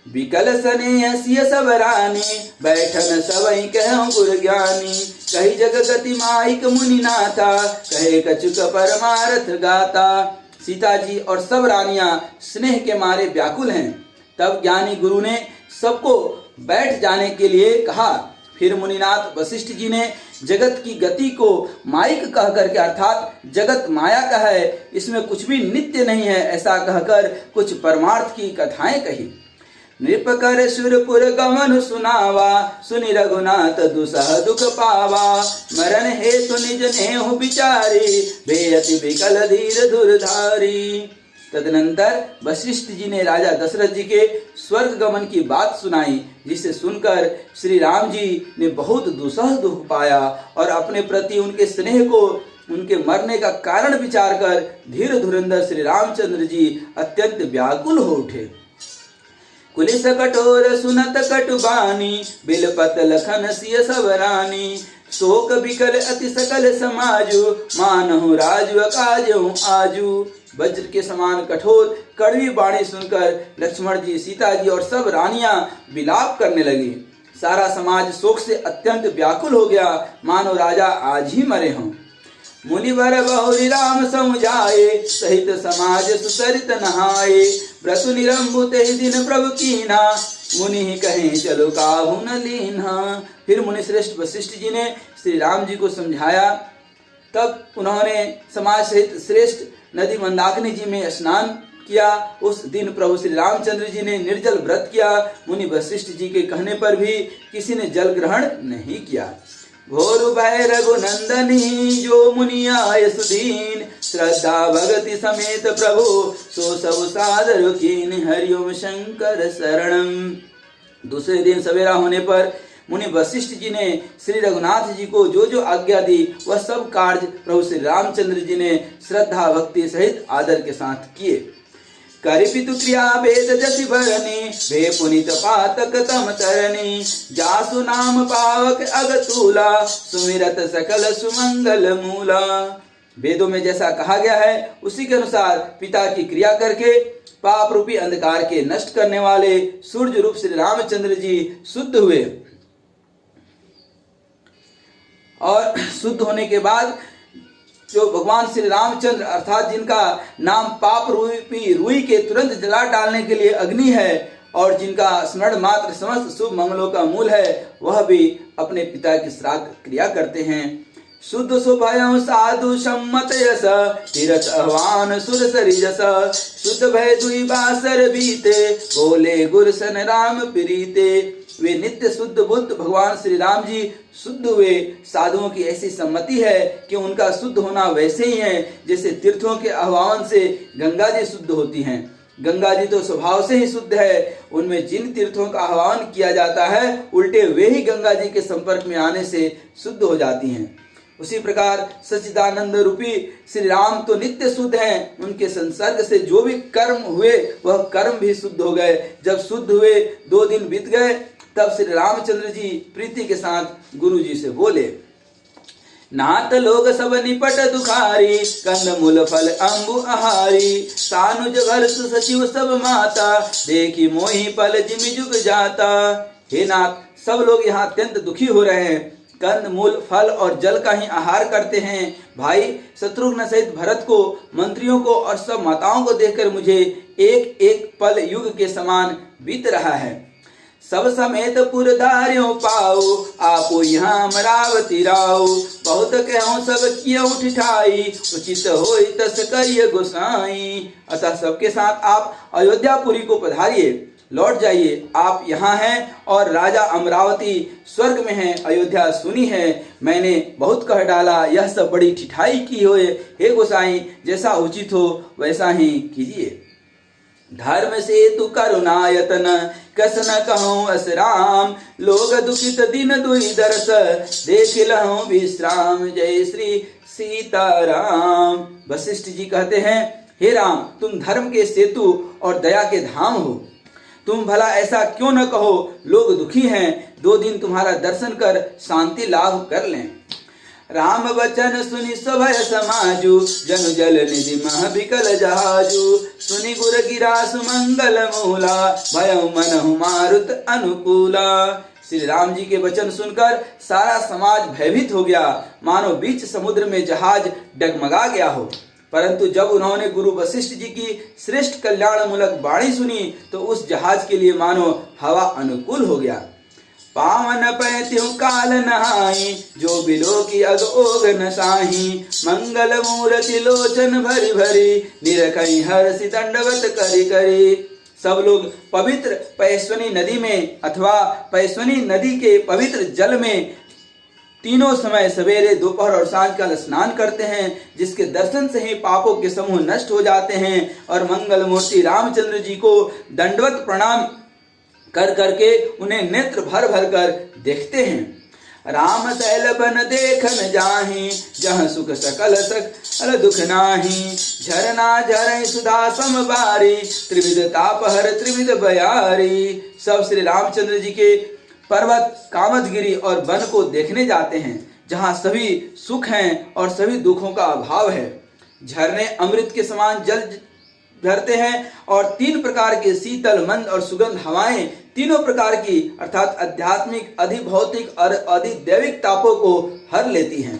विकल स्नेह सिय सब रानी, बैठन सबई कहूँ गुर ज्ञानी, कही जग गति माइक मुनि नाथा, कहे कछुक परमार्थ गाता। सीता जी और सब रानियां स्नेह के मारे व्याकुल हैं। तब ज्ञानी गुरु ने सबको बैठ जाने के लिए कहा। फिर मुनिनाथ वशिष्ठ जी ने जगत की गति को माइक कह करके अर्थात जगत माया का है, इसमें कुछ भी नित्य नहीं है ऐसा कहकर कुछ परमार्थ की कथाएं कही। नृप कर सुरपुर गमन सुनावा, सुनि रघुनाथ दुसह दुख पावा, मरण हेतु निज नेहु विचारी, बेअति विकल धीर धुरधारी। तदनंतर वशिष्ठ जी ने राजा दशरथ जी के स्वर्ग गमन की बात सुनाई, जिसे सुनकर श्री राम जी ने बहुत दुसह दुख पाया और अपने प्रति उनके स्नेह को उनके मरने का कारण विचार कर धीर धुरंधर श्री रामचंद्र जी अत्यंत व्याकुल हो उठे। कुलिस कठोर सुनत कटुबानी, बिलपत लखन सिय सब रानी, शोक बिकल अति सकल समाजु, मानहु राजु काजहु आजू। वज्र के समान कठोर कड़वी बाणी सुनकर लक्ष्मण जी, सीता जी और सब रानियां विलाप करने लगी। सारा समाज शोक से अत्यंत व्याकुल हो गया, मानो राजा आज ही मरे हों। मुनिवर बहुरी राम समुझाए, सहित समाज सुसरित नहाए, व्रतु निरंबुत ही दिन प्रभु कीना, मुनि ही कहें चलो काहू न लीन्हा। फिर मुनि श्रेष्ठ वशिष्ठ जी ने श्री राम जी को समझाया। तब उन्होंने समाज सहित श्रेष्ठ नदी मंदाकिनी जी में स्नान किया। उस दिन प्रभु श्री रामचंद्र जी ने निर्जल व्रत किया। मुनि वशिष्ठ जी के कहने पर भी किसी ने जल ग्रहण नहीं किया। घोर भय रघुनंदनी, जो मुनि आय सुदीन, श्रद्धा भगति समेत प्रभु, सो सब सादर कीन, हरिओम शंकर शरणम। दूसरे दिन सवेरा होने पर मुनि वशिष्ठ जी ने श्री रघुनाथ जी को जो जो आज्ञा दी वह सब कार्य प्रभु श्री रामचंद्र जी ने श्रद्धा भक्ति सहित आदर के साथ किए। करिपितु क्रिया वेद जति भरनी, भे पुनित पातक तम तरनी, जासु नाम पावक अगतूला, सुमिरत सकल सुमंगल मूला। वेदों में जैसा कहा गया है उसी के अनुसार पिता की क्रिया करके पाप रूपी अंधकार के नष्ट करने वाले सूर्य रूप श्री रामचंद्र जी शुद्ध हुए और शुद्ध होने के बाद जो भगवान श्री रामचंद्र अर्थात जिनका नाम पाप रूपी रुई के तुरंत जला डालने के लिए अग्नि है और जिनका स्मरण मात्र समस्त शुभ मंगलों का मूल है, वह भी अपने पिता की श्राद्ध क्रिया करते हैं। शुद्ध सुभयं साधु सम्मत यस, तीरथ आह्वान सुर सरिजस, शुद्ध भय दुई बासर बीते, बोले गुर सन राम प्रीते। वे नित्य शुद्ध बुद्ध भगवान श्री राम जी शुद्ध हुए। साधुओं की ऐसी सम्मति है कि उनका शुद्ध होना वैसे ही है जैसे तीर्थों के आह्वान से गंगा जी शुद्ध होती हैं। गंगा जी तो स्वभाव से ही शुद्ध है, उनमें जिन तीर्थों का आह्वान किया जाता है उल्टे वे ही गंगा जी के संपर्क में आने से शुद्ध हो जाती हैं। उसी प्रकार सच्चिदानंद रूपी श्री राम तो नित्य शुद्ध हैं, उनके संसर्ग से जो भी कर्म हुए वह कर्म भी शुद्ध हो गए। जब शुद्ध हुए 2 दिन बीत गए तब श्री रामचंद्र जी प्रीति के साथ गुरु जी से बोले, नाथ लोग सब निपट दुखारी, कंद मूल फल अंबु आहारी, सानुज भरत सचिव सब माता, देखी मोही पल जिमि जुग जाता। हे नाथ, सब लोग यहाँ अत्यंत दुखी हो रहे हैं, कंद मूल फल और जल का ही आहार करते हैं। भाई शत्रुघ्न सहित भरत को, मंत्रियों को और सब माताओं को देखकर मुझे एक एक पल युग के समान बीत रहा है। सब समेत पुरधार्यों पाओ, आपो यहाँ अमरावती राओ, बहुत कहूँ सब कियो ठिठाई, उचित होई तस करिय गोसाई। अतः सबके साथ आप अयोध्यापुरी को पधारिए, लौट जाइए। आप यहाँ हैं और राजा अमरावती स्वर्ग में हैं, अयोध्या सुनी है। मैंने बहुत कह डाला, यह सब बड़ी ठिठाई की होए। हे गोसाई, जैसा उचित हो वैसा ही कीजिए। धर्म से तु करुणायतन, कस न कहूँ अस राम, लोग दुखित दिन दुई दरस, देख लहूँ विश्राम। जय श्री सीताराम। वशिष्ठ जी कहते हैं, हे राम, तुम धर्म के सेतु और दया के धाम हो। तुम भला ऐसा क्यों न कहो, लोग दुखी हैं, 2 दिन तुम्हारा दर्शन कर शांति लाभ कर लें। राम वचन सुनि सभय समाजु, जनु जल निधि मह बिकल जहाजु, सुनि गुर गिरा सुमंगल मूला, भयउ मनहु मारुत अनुकूला। श्री राम जी के वचन सुनकर सारा समाज भयभीत हो गया, मानो बीच समुद्र में जहाज डगमगा गया हो। परंतु जब उन्होंने गुरु वशिष्ठ जी की श्रेष्ठ कल्याण मूलक वाणी सुनी तो उस जहाज के लिए मानो हवा अनुकूल हो गया। पावन पैत्यु काल नहाई, जो बिलो की अग ओग नसाही, मंगल मूर्ति लोचन भरी भरी, निरखई हर्षि दंडवत करी करी। सब लोग पवित्र पैस्वनी नदी में अथवा पैस्वनी नदी के पवित्र जल में तीनों समय सवेरे, दोपहर और सांझ काल स्नान करते हैं, जिसके दर्शन से ही पापों के समूह नष्ट हो जाते हैं और मंगल मूर्ति रामचंद्र जी को दंडवत प्रणाम कर करके उन्हें नेत्र भर भर कर देखते हैं। राम शैल बन देखन जाहि, जहाँ सुख सकल सकल दुख नाही। झरना झरई सुधा समबारी, त्रिविध ताप हर त्रिविध बयारी। सब श्री रामचंद्र जी के पर्वत कामदगिरी और वन को देखने जाते हैं, जहाँ सभी सुख हैं और सभी दुखों का अभाव है। झरने अमृत के समान जल झरते हैं और 3 प्रकार के शीतल, मंद और सुगंध हवाएं तीनों प्रकार की अर्थात आध्यात्मिक, अधिभौतिक और अधिदैविक तापों को हर लेती हैं।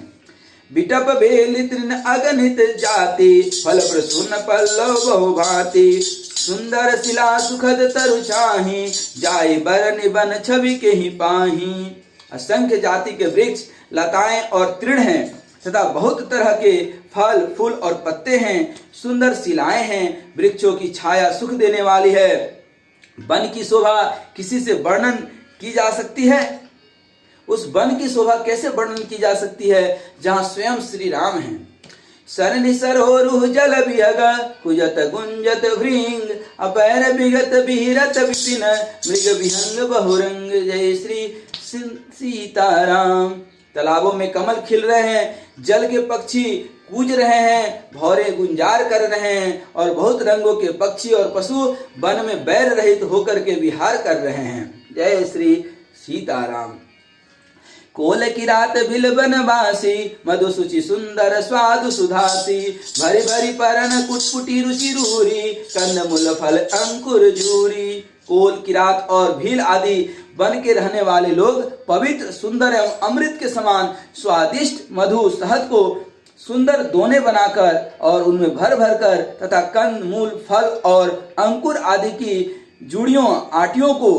बिटप बेल तृण अगणित जाति, फल प्रसून पल्लव बहु भांति। सुंदर शिला सुखद तरु छाही, जाय बर निबन छवि के ही पाही। असंख्य जाति के वृक्ष, लताएं और तृण हैं तथा बहुत तरह के फल, फूल और पत्ते हैं। सुंदर शिलाएं हैं, वृक्षों की छाया सुख देने वाली है। वन की शोभा किसी से वर्णन की जा सकती है? उस वन की शोभा कैसे वर्णन की जा सकती है जहाँ स्वयं श्री राम हैं। सरनि सरोरुह जल बिहग, कुजत गुंजत भृंग। अपैर बिगत बिहरत विपिन, मृग विहंग बहुरंग। जय श्री सीताराम। तालाबों में कमल खिल रहे हैं, जल के पक्षी कूज रहे हैं, भौरे गुंजार कर रहे हैं और बहुत रंगों के पक्षी और पशु वन में बैर रहित होकर के विहार कर रहे हैं। जय श्री सीताराम। कोल की रात बिल बनवासी, मधु सुचि सुंदर स्वादु सुधासी। भरी भरी परन कुटपुटी रुचि रूरी, कंद मूल फल अंकुर जूरी। कोल की रात और भील आदि वन के रहने वाले लोग पवित्र, सुंदर एवं अमृत के समान स्वादिष्ट मधु शहद को सुंदर दोने बनाकर और उनमें भर भर कर तथा कंद मूल फल और अंकुर आदि की जुड़ियों आटियों को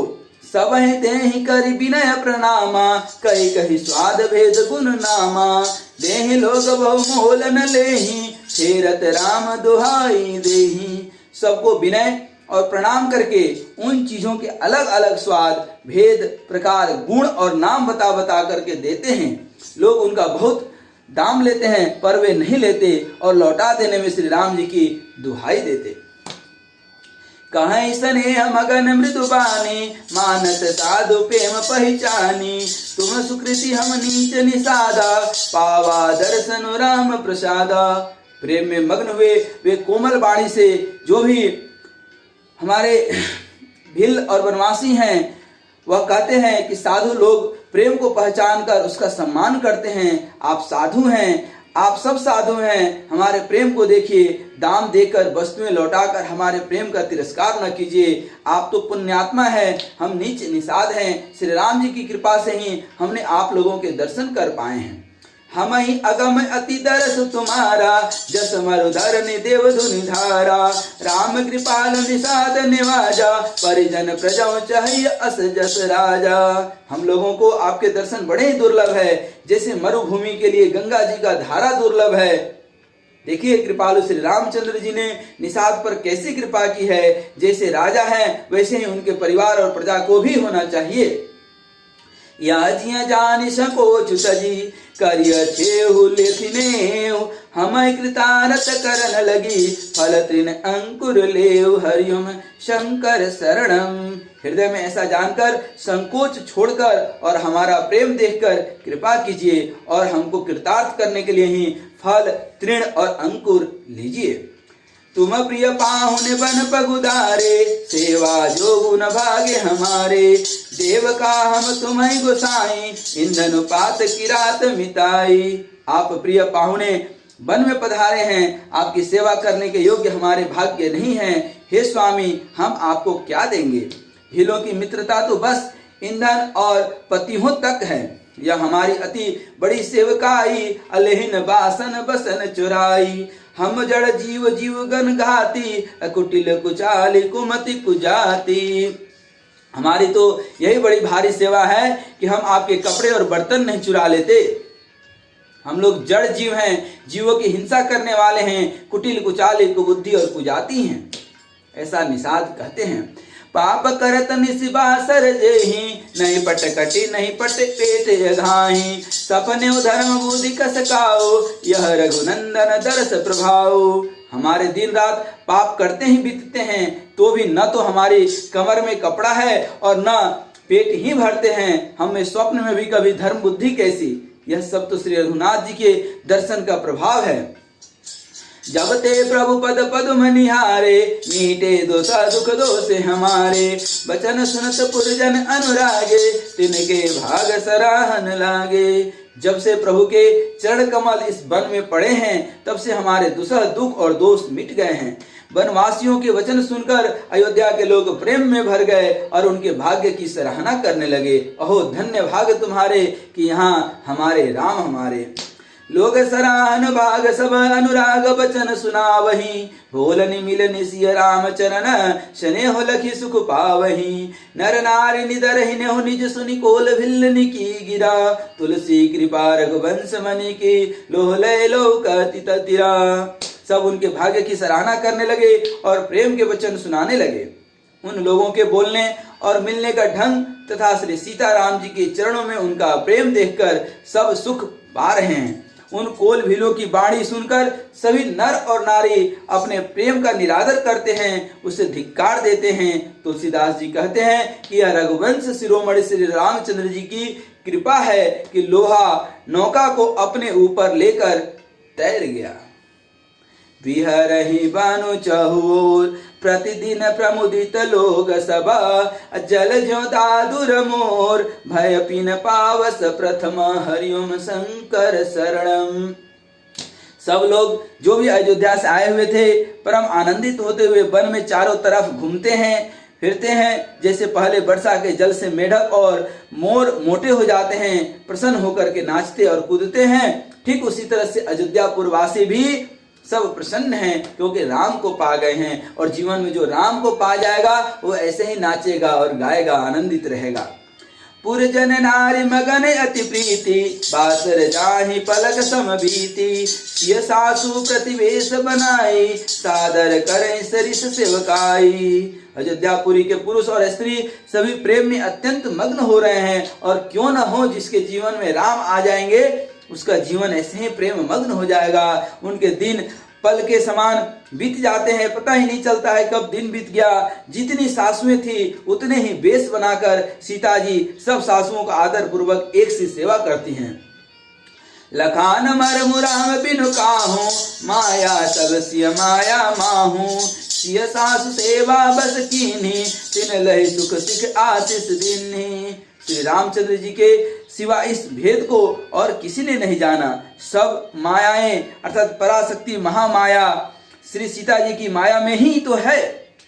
सब देहि करि विनय प्रणामा। कही कही स्वाद भेद गुण नामा। देहि लोग बहु मोल न लेहि, फेरत राम दुहाई देहि। सबको विनय और प्रणाम करके उन चीजों के अलग अलग स्वाद, भेद, प्रकार, गुण और नाम बता बता करके देते हैं। लोग उनका बहुत दाम लेते हैं पर वे नहीं लेते और लौटा देने में श्री राम जी की दुहाई देते। कहीं स्नेह मगन मृदुबानी, मानत साधु प्रेम पहचानी। तुम सुकृति हम नीच निषादा, पावा दर्शन राम प्रसादा। प्रेम में मग्न हुए वे कोमल वाणी से जो भी हमारे भील और वनवासी हैं वह कहते हैं कि साधु लोग प्रेम को पहचान कर उसका सम्मान करते हैं। आप साधु हैं, आप सब साधु हैं, हमारे प्रेम को देखिए। दाम देकर वस्तुएं लौटाकर हमारे प्रेम का तिरस्कार न कीजिए। आप तो पुण्यात्मा है, हम नीच निषाद हैं। श्री राम जी की कृपा से ही हमने आप लोगों के दर्शन कर पाए हैं। हम ही अगम अति दरस तुम्हारा, जस मरुधर नि देव धुनि धारा। राम कृपाल निषाद निवाजा, परिजन प्रजा चाहिए अस जस राजा। हम लोगों को आपके दर्शन बड़े ही दुर्लभ है, जैसे मरुभूमि के लिए गंगा जी का धारा दुर्लभ है। देखिए कृपालु श्री रामचंद्र जी ने निषाद पर कैसी कृपा की है। जैसे राजा है वैसे ही उनके परिवार और प्रजा को भी होना चाहिए। या जिया जानि संकोच सजी, करिय छेहु लेखिनेहु। हमय कृतारत करन लगी, फल तृण अंकुर लेव। हरिओम शंकर शरणम। हृदय में ऐसा जानकर संकोच छोड़कर और हमारा प्रेम देखकर कृपा कीजिए और हमको कृतार्थ करने के लिए ही फल, तृण और अंकुर लीजिए। तुम प्रिय पाहुन बन पगुदारे, सेवा जो गुण भागे हमारे। देव का हम तुम्हें गोसाई, ईंधन पात की रात मिताई। आप प्रिय पाहुने वन में पधारे हैं, आपकी सेवा करने के योग्य हमारे भाग्य नहीं हैं। हे स्वामी, हम आपको क्या देंगे। भीलों की मित्रता तो बस ईंधन और पतिहों तक है। यह हमारी अति बड़ी सेवकाई, अलेहिन बासन बसन चुराई। हम जड़ जीव जीव गन घाती, कुटिल कुचाली कुमति कुजाती। हमारी तो यही बड़ी भारी सेवा है कि हम आपके कपड़े और बर्तन नहीं चुरा लेते। हम लोग जड़ जीव हैं, जीवों की हिंसा करने वाले हैं, कुटिल कुचाली कुबुद्धि और कुजाती हैं, ऐसा निषाद कहते हैं। पाप करत निसिबासर जेहि, नहीं पट कटी नहीं पट पेट घाही, सपने धर्म बुद्धि कस काओ, यह रघुनंदन दरस प्रभाव। हमारे दिन रात पाप करते ही बीतते हैं, तो भी न तो हमारी कमर में कपड़ा है और न पेट ही भरते हैं, हमें स्वप्न में भी कभी धर्म बुद्धि कैसी। यह सब तो श्री रघुनाथ जी के दर्शन का प्रभाव है। जब ते प्रभु पद पद्म निहारे, मीटे दोषा दुख दोष हमारे, बचन सुनत पुरजन अनुरागे, तिनके भाग सराहन लागे। जब से प्रभु के चरण कमल इस वन में पड़े हैं, तब से हमारे दुसह दुख और दोष मिट गए हैं। वनवासियों के वचन सुनकर अयोध्या के लोग प्रेम में भर गए और उनके भाग्य की सराहना करने लगे। अहो धन्य भाग्य तुम्हारे कि यहाँ हमारे राम हमारे। लोग सराहन भाग सब अनुराग बचन सुनावही, भोलन मिलन सिय राम चरण, स्नेह लखी सुख पावही। नर नारी निदर हो निज सुनि कोल भिल्लनि की गिरा, तुलसी कृपा रघुवंश मनि की, लोह लय लोकति ततिरा। सब उनके भाग्य की सराहना करने लगे और प्रेम के वचन सुनाने लगे। उन लोगों के बोलने और मिलने का ढंग तथा श्री सीताराम जी के चरणों में उनका प्रेम देखकर सब सुख पा रहे हैं। उन कोल भीलों की बाणी सुनकर सभी नर और नारी अपने प्रेम का निरादर करते हैं, उसे धिक्कार देते हैं। तुलसीदास जी कहते हैं कि यह रघुवंश शिरोमणि श्री रामचंद्र जी की कृपा है कि लोहा नौका को अपने ऊपर लेकर तैर गया। विहरहि बानु चहुर, प्रतिदिन प्रमुदित लोग सबा, जल ज्यों दादुर मोर, भय पिन पावस प्रथम हरिओम शंकर शरणम। सब लोग जो भी अयोध्या से आए हुए थे, परम आनंदित होते हुए वन में चारों तरफ घूमते हैं फिरते हैं। जैसे पहले वर्षा के जल से मेढक और मोर मोटे हो जाते हैं, प्रसन्न होकर के नाचते और कूदते हैं, ठीक उसी तरह से अयोध्यापुर वासी भी सब प्रसन्न हैं, क्योंकि राम को पा गए हैं। और जीवन में जो राम को पा जाएगा वो ऐसे ही नाचेगा और गाएगा, आनंदित रहेगा। पुरजन नारी मगन अति प्रीति, बासर जाहि पलक समभीति, सिय सासु प्रतिवेश बनाई, सादर करें सरिस सेवकाई। अयोध्यापुरी के पुरुष और स्त्री सभी प्रेम में अत्यंत मग्न हो रहे हैं। और क्यों न हो, जिसके जीवन में राम आ जाएंगे उसका जीवन ऐसे ही प्रेम मग्न हो जाएगा। उनके दिन पल के समान बीत जाते हैं, पता ही नहीं चलता है कब दिन बीत गया। जितनी सासुएं थी उतने ही बेश बनाकर सीता जी सब सासुओं का आदर पूर्वक एक सी सेवा करती हैं। लखान मर मुराम बिनु काहू, माया सब सिय माया माहू, सिय सासु सेवा बस कीन्ही, तिन लहि सुख सिख आशीष दीन्ही। श्री रामचंद्र जी के सिवा इस भेद को और किसी ने नहीं जाना। सब मायाएं अर्थात पराशक्ति महामाया श्री सीता जी की माया में ही तो है।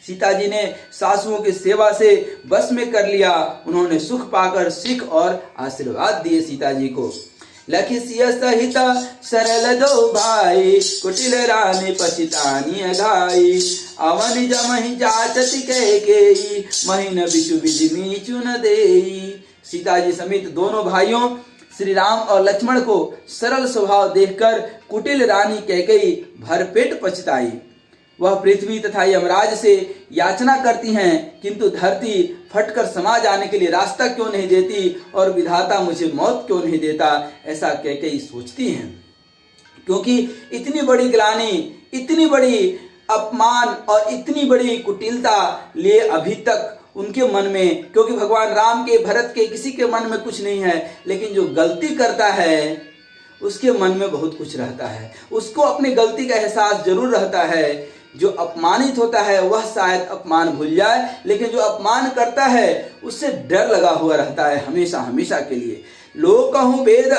सीता जी ने सासुओं की सेवा से बस में कर लिया। उन्होंने सुख पाकर सिख और आशीर्वाद दिए सीता जी को। लखी सिय सहित सरल दो भाई, कुटिल रानी पचितानी अघाई, अवन जमहि जाचति कैकेयी, महिन बिचु बिधि मीचु न देई। सीता जी समेत दोनों भाइयों श्री राम और लक्ष्मण को सरल स्वभाव देखकर कुटिल रानी कैकेयी भरपेट पछताई। वह पृथ्वी तथा यमराज से याचना करती हैं, किंतु धरती फटकर समा जाने के लिए रास्ता क्यों नहीं देती और विधाता मुझे मौत क्यों नहीं देता, ऐसा कैकेयी सोचती हैं। क्योंकि इतनी बड़ी ग्लानि, इतनी बड़ी अपमान और इतनी बड़ी कुटिलता लिए अभी तक उनके मन में, क्योंकि भगवान राम के भरत के किसी के मन में कुछ नहीं है, लेकिन जो गलती करता है उसके मन में बहुत कुछ रहता है। उसको अपनी गलती का एहसास जरूर रहता है। जो अपमानित होता है वह शायद अपमान भूल जाए, लेकिन जो अपमान करता है उससे डर लगा हुआ रहता है हमेशा हमेशा के लिए। लोग कहूँ वेद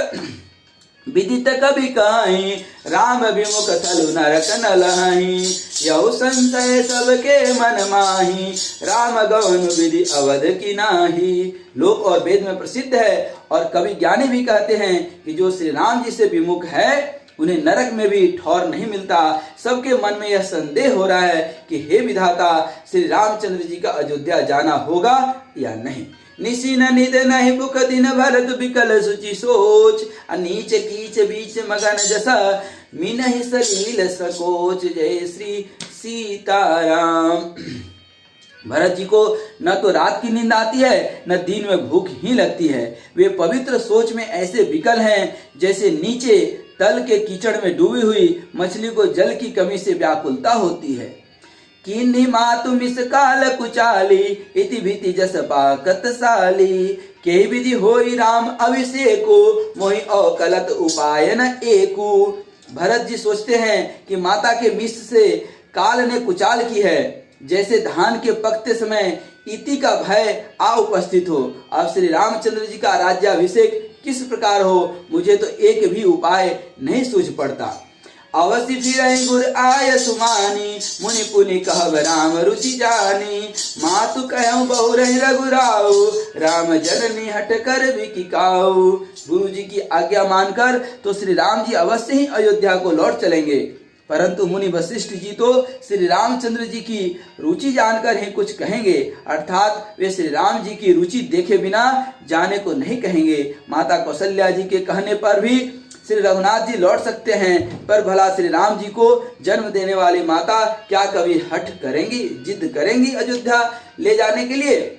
विदित कभी कहीं, राम विमुख थलु नरक न लहीं, यहु संशय सबके मन माही, राम गौन विधि अवध की नाही। लोक और वेद में प्रसिद्ध है और कवि ज्ञानी भी कहते हैं कि जो श्री राम जी से विमुख है उन्हें नरक में भी ठौर नहीं मिलता। सबके मन में यह संदेह हो रहा है कि हे विधाता, श्री रामचंद्र जी का अयोध्या जाना होगा या नहीं। निशी न निद नहीं बुक दिन भरत बिकल सुचि सोच, नीच कीच बीच मगन जसा मिनहि सलील सकोच। जय श्री सीताराम। भरत जी को न तो रात की नींद आती है न दिन में भूख ही लगती है। वे पवित्र सोच में ऐसे विकल हैं जैसे नीचे तल के कीचड़ में डूबी हुई मछली को जल की कमी से व्याकुलता होती है। किन्हीं मातु मिसकाल कुचाली इति भीति जस पाकत साली, के विधि होई राम अभिषेको मोहि अकलत उपाय न एकू। भरत जी सोचते हैं कि माता के मिस से काल ने कुचाल की है, जैसे धान के पकते समय इति का भय आ उपस्थित हो। अब श्री रामचंद्र जी का राज्याभिषेक किस प्रकार हो, मुझे तो एक भी उपाय नहीं सूझ पड़ता। अवश्य फिर गुर आय सुमानी, मुनि पुनि कहब राम रुचि जानी। मातु कहूँ बहु रही रघुराऊ, राम जननी हट कर बिकिकाऊ। गुरु जी की आज्ञा मानकर तो श्री राम जी अवश्य ही अयोध्या को लौट चलेंगे, परंतु मुनि वशिष्ठ जी तो श्री रामचंद्र जी की रुचि जानकर ही कुछ कहेंगे, अर्थात वे श्री राम जी की रुचि देखे बिना जाने को नहीं कहेंगे। माता कौशल्या जी के कहने पर भी श्री रघुनाथ जी लौट सकते हैं, पर भला श्री राम जी को जन्म देने वाली माता क्या कभी हठ करेंगी, जिद करेंगी अयोध्या ले जाने के लिए।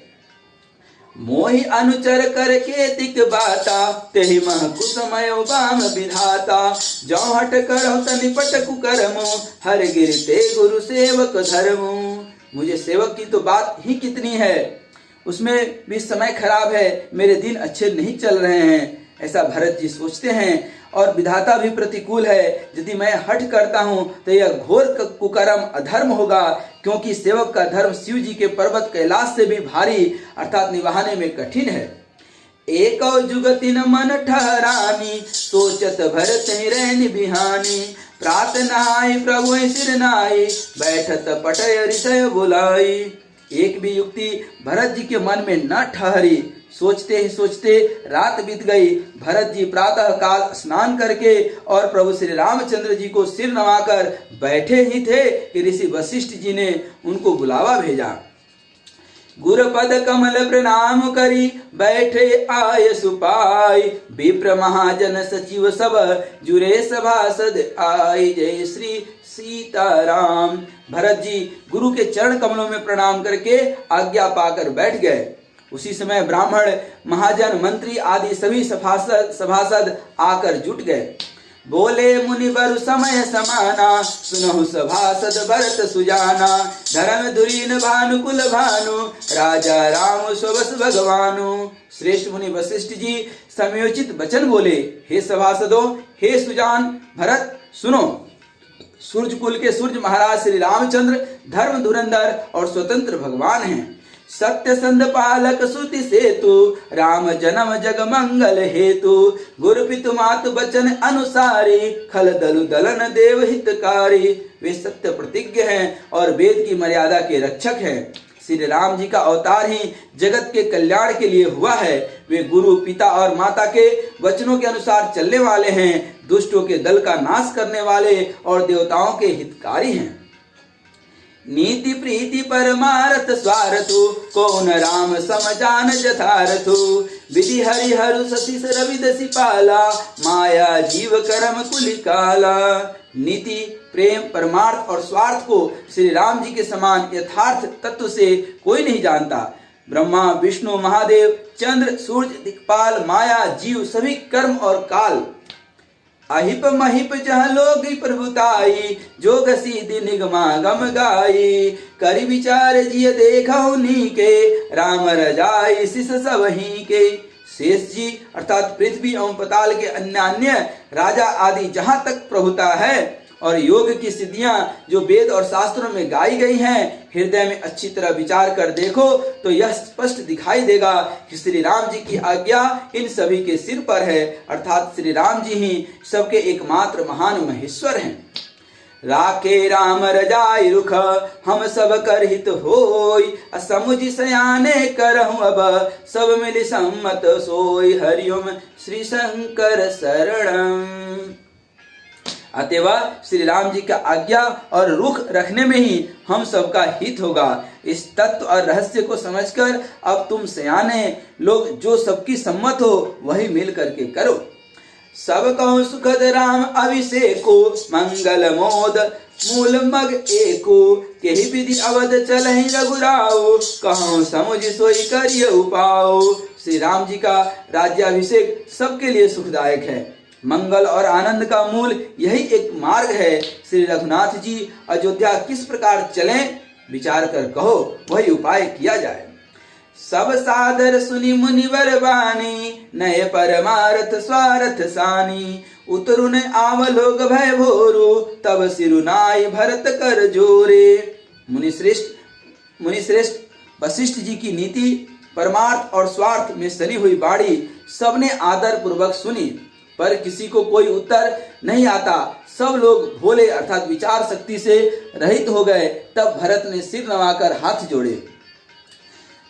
मोहि अनुचर कर केतिक बाता, तेहि मह कुसमय बाम विधाता। जौ हट करहु तनिपट कुकर्मो, हर गिरते गुरु सेवक धर्मो। मुझे सेवक की तो बात ही कितनी है, उसमें भी समय खराब है, मेरे दिन अच्छे नहीं चल रहे हैं, ऐसा भरत जी सोचते हैं। और विधाता भी प्रतिकूल है, यदि मैं हठ करता हूँ तो यह घोर कुकर्म अधर्म होगा, क्योंकि सेवक का धर्म शिव जी के पर्वत कैलाश से भी भारी अर्थात निभाने में कठिन है। एक जुगति न मन ठहरानी, सोचत भरत रैन बिहानी। प्रार्थनाई प्रभु सिर नाई, बैठत पटय ऋषय बुलाई। एक भी युक्ति भरत जी के मन में न ठहरी, सोचते ही सोचते रात बीत गई। भरत जी प्रातः काल स्नान करके और प्रभु श्री रामचंद्र जी को सिर नवाकर बैठे ही थे कि ऋषि वशिष्ठ जी ने उनको बुलावा भेजा। गुरुपद कमल प्रणाम करी, बैठे आय सुपाई। विप्र महाजन सचिव सब, जुरे सभासद आई। जय श्री सीताराम। भरत जी गुरु के चरण कमलों में प्रणाम करके आज्ञा पाकर बैठ गए। उसी समय ब्राह्मण महाजन मंत्री आदि सभी सभासद आकर जुट गए। बोले मुनि बरु समय समाना, सुनहु सभासद भरत सुजाना। धर्म धुरीन भानुकुल भानु, राजा राम स्वबस भगवानु। श्रेष्ठ मुनि वशिष्ठ जी समयोचित वचन बोले, हे सभासदों, हे सुजान, भरत सुनो। सूर्य कुल के सूर्य महाराज श्री रामचंद्र धर्म धुरंधर और स्वतंत्र भगवान हैं। सत्य संध पालक सुति सेतु, राम जन्म जग मंगल हेतु। गुरु पितु मातु बचन अनुसारी, खल दलु दलन देव हितकारी। वे सत्य प्रतिज्ञ हैं और वेद की मर्यादा के रक्षक हैं। श्री राम जी का अवतार ही जगत के कल्याण के लिए हुआ है। वे गुरु पिता और माता के वचनों के अनुसार चलने वाले हैं, दुष्टों के दल का नाश करने वाले और देवताओं के हितकारी हैं। नीति प्रीति परमारथ स्वार्थु, कौन राम समजान जथारथु। विधि हरिहरु सतीश रविदसी पाला, माया जीव कर्म कुलिकाला। नीति प्रेम परमार्थ और स्वार्थ को श्री राम जी के समान यथार्थ तत्व से कोई नहीं जानता। ब्रह्मा विष्णु महादेव चंद्र सूर्य दिक्पाल माया जीव सभी कर्म और काल। अहिप महिप जह लोग प्रभुताई, जोग सीधि निगमागम गाई। करि विचार जिय देखौ नीके, राम रजाई शिष सब ही के। शेष जी अर्थात पृथ्वी एवं पताल के अन्य राजा आदि जहां तक प्रभुता है और योग की सिद्धियां जो वेद और शास्त्रों में गाई गई हैं, हृदय में अच्छी तरह विचार कर देखो तो यह स्पष्ट दिखाई देगा कि श्री राम जी की आज्ञा इन सभी के सिर पर है, अर्थात श्री राम जी ही सबके एकमात्र महान महेश्वर हैं। राके राम रजाई रुख, हम सब कर हित होय। असमुझ सयाने करहु अब, सब मिली सम्मत सोय। हरिओम श्री शंकर शरणम। अतएव श्री राम जी का आज्ञा और रुख रखने में ही हम सबका हित होगा। इस तत्व और रहस्य को समझकर अब तुम सयाने लोग जो सबकी सम्मत हो वही मिल करके करो। सब कहूँ सुखद राम अभिषेको, मंगल मोद मूल मग एको, केहि विधि अवध चलहि रघुराओ, कहूँ समुझ सोई करिय उपाओ। श्री राम जी का राज्याभिषेक सबके लिए सुखदायक है। मंगल और आनंद का मूल यही एक मार्ग है। श्री रघुनाथ जी अयोध्या किस प्रकार चलें, विचार कर कहो, वही उपाय किया जाए। सब सादर सुनि मुनिवर वाणी, नए परमारथ स्वारथ सानी, उतरुन आवलोग भय भोरो, तब सिरुनाई भरत कर जोरे। मुनिश्रेष्ठ वशिष्ठ जी की नीति, परमार्थ और स्वार्थ में सनी हुई बाणी सबने आदर पूर्वक सुनी, पर किसी को कोई उत्तर नहीं आता। सब लोग भोले अर्थात विचार शक्ति से रहित हो गए। तब भरत ने सिर नवाकर हाथ जोड़े।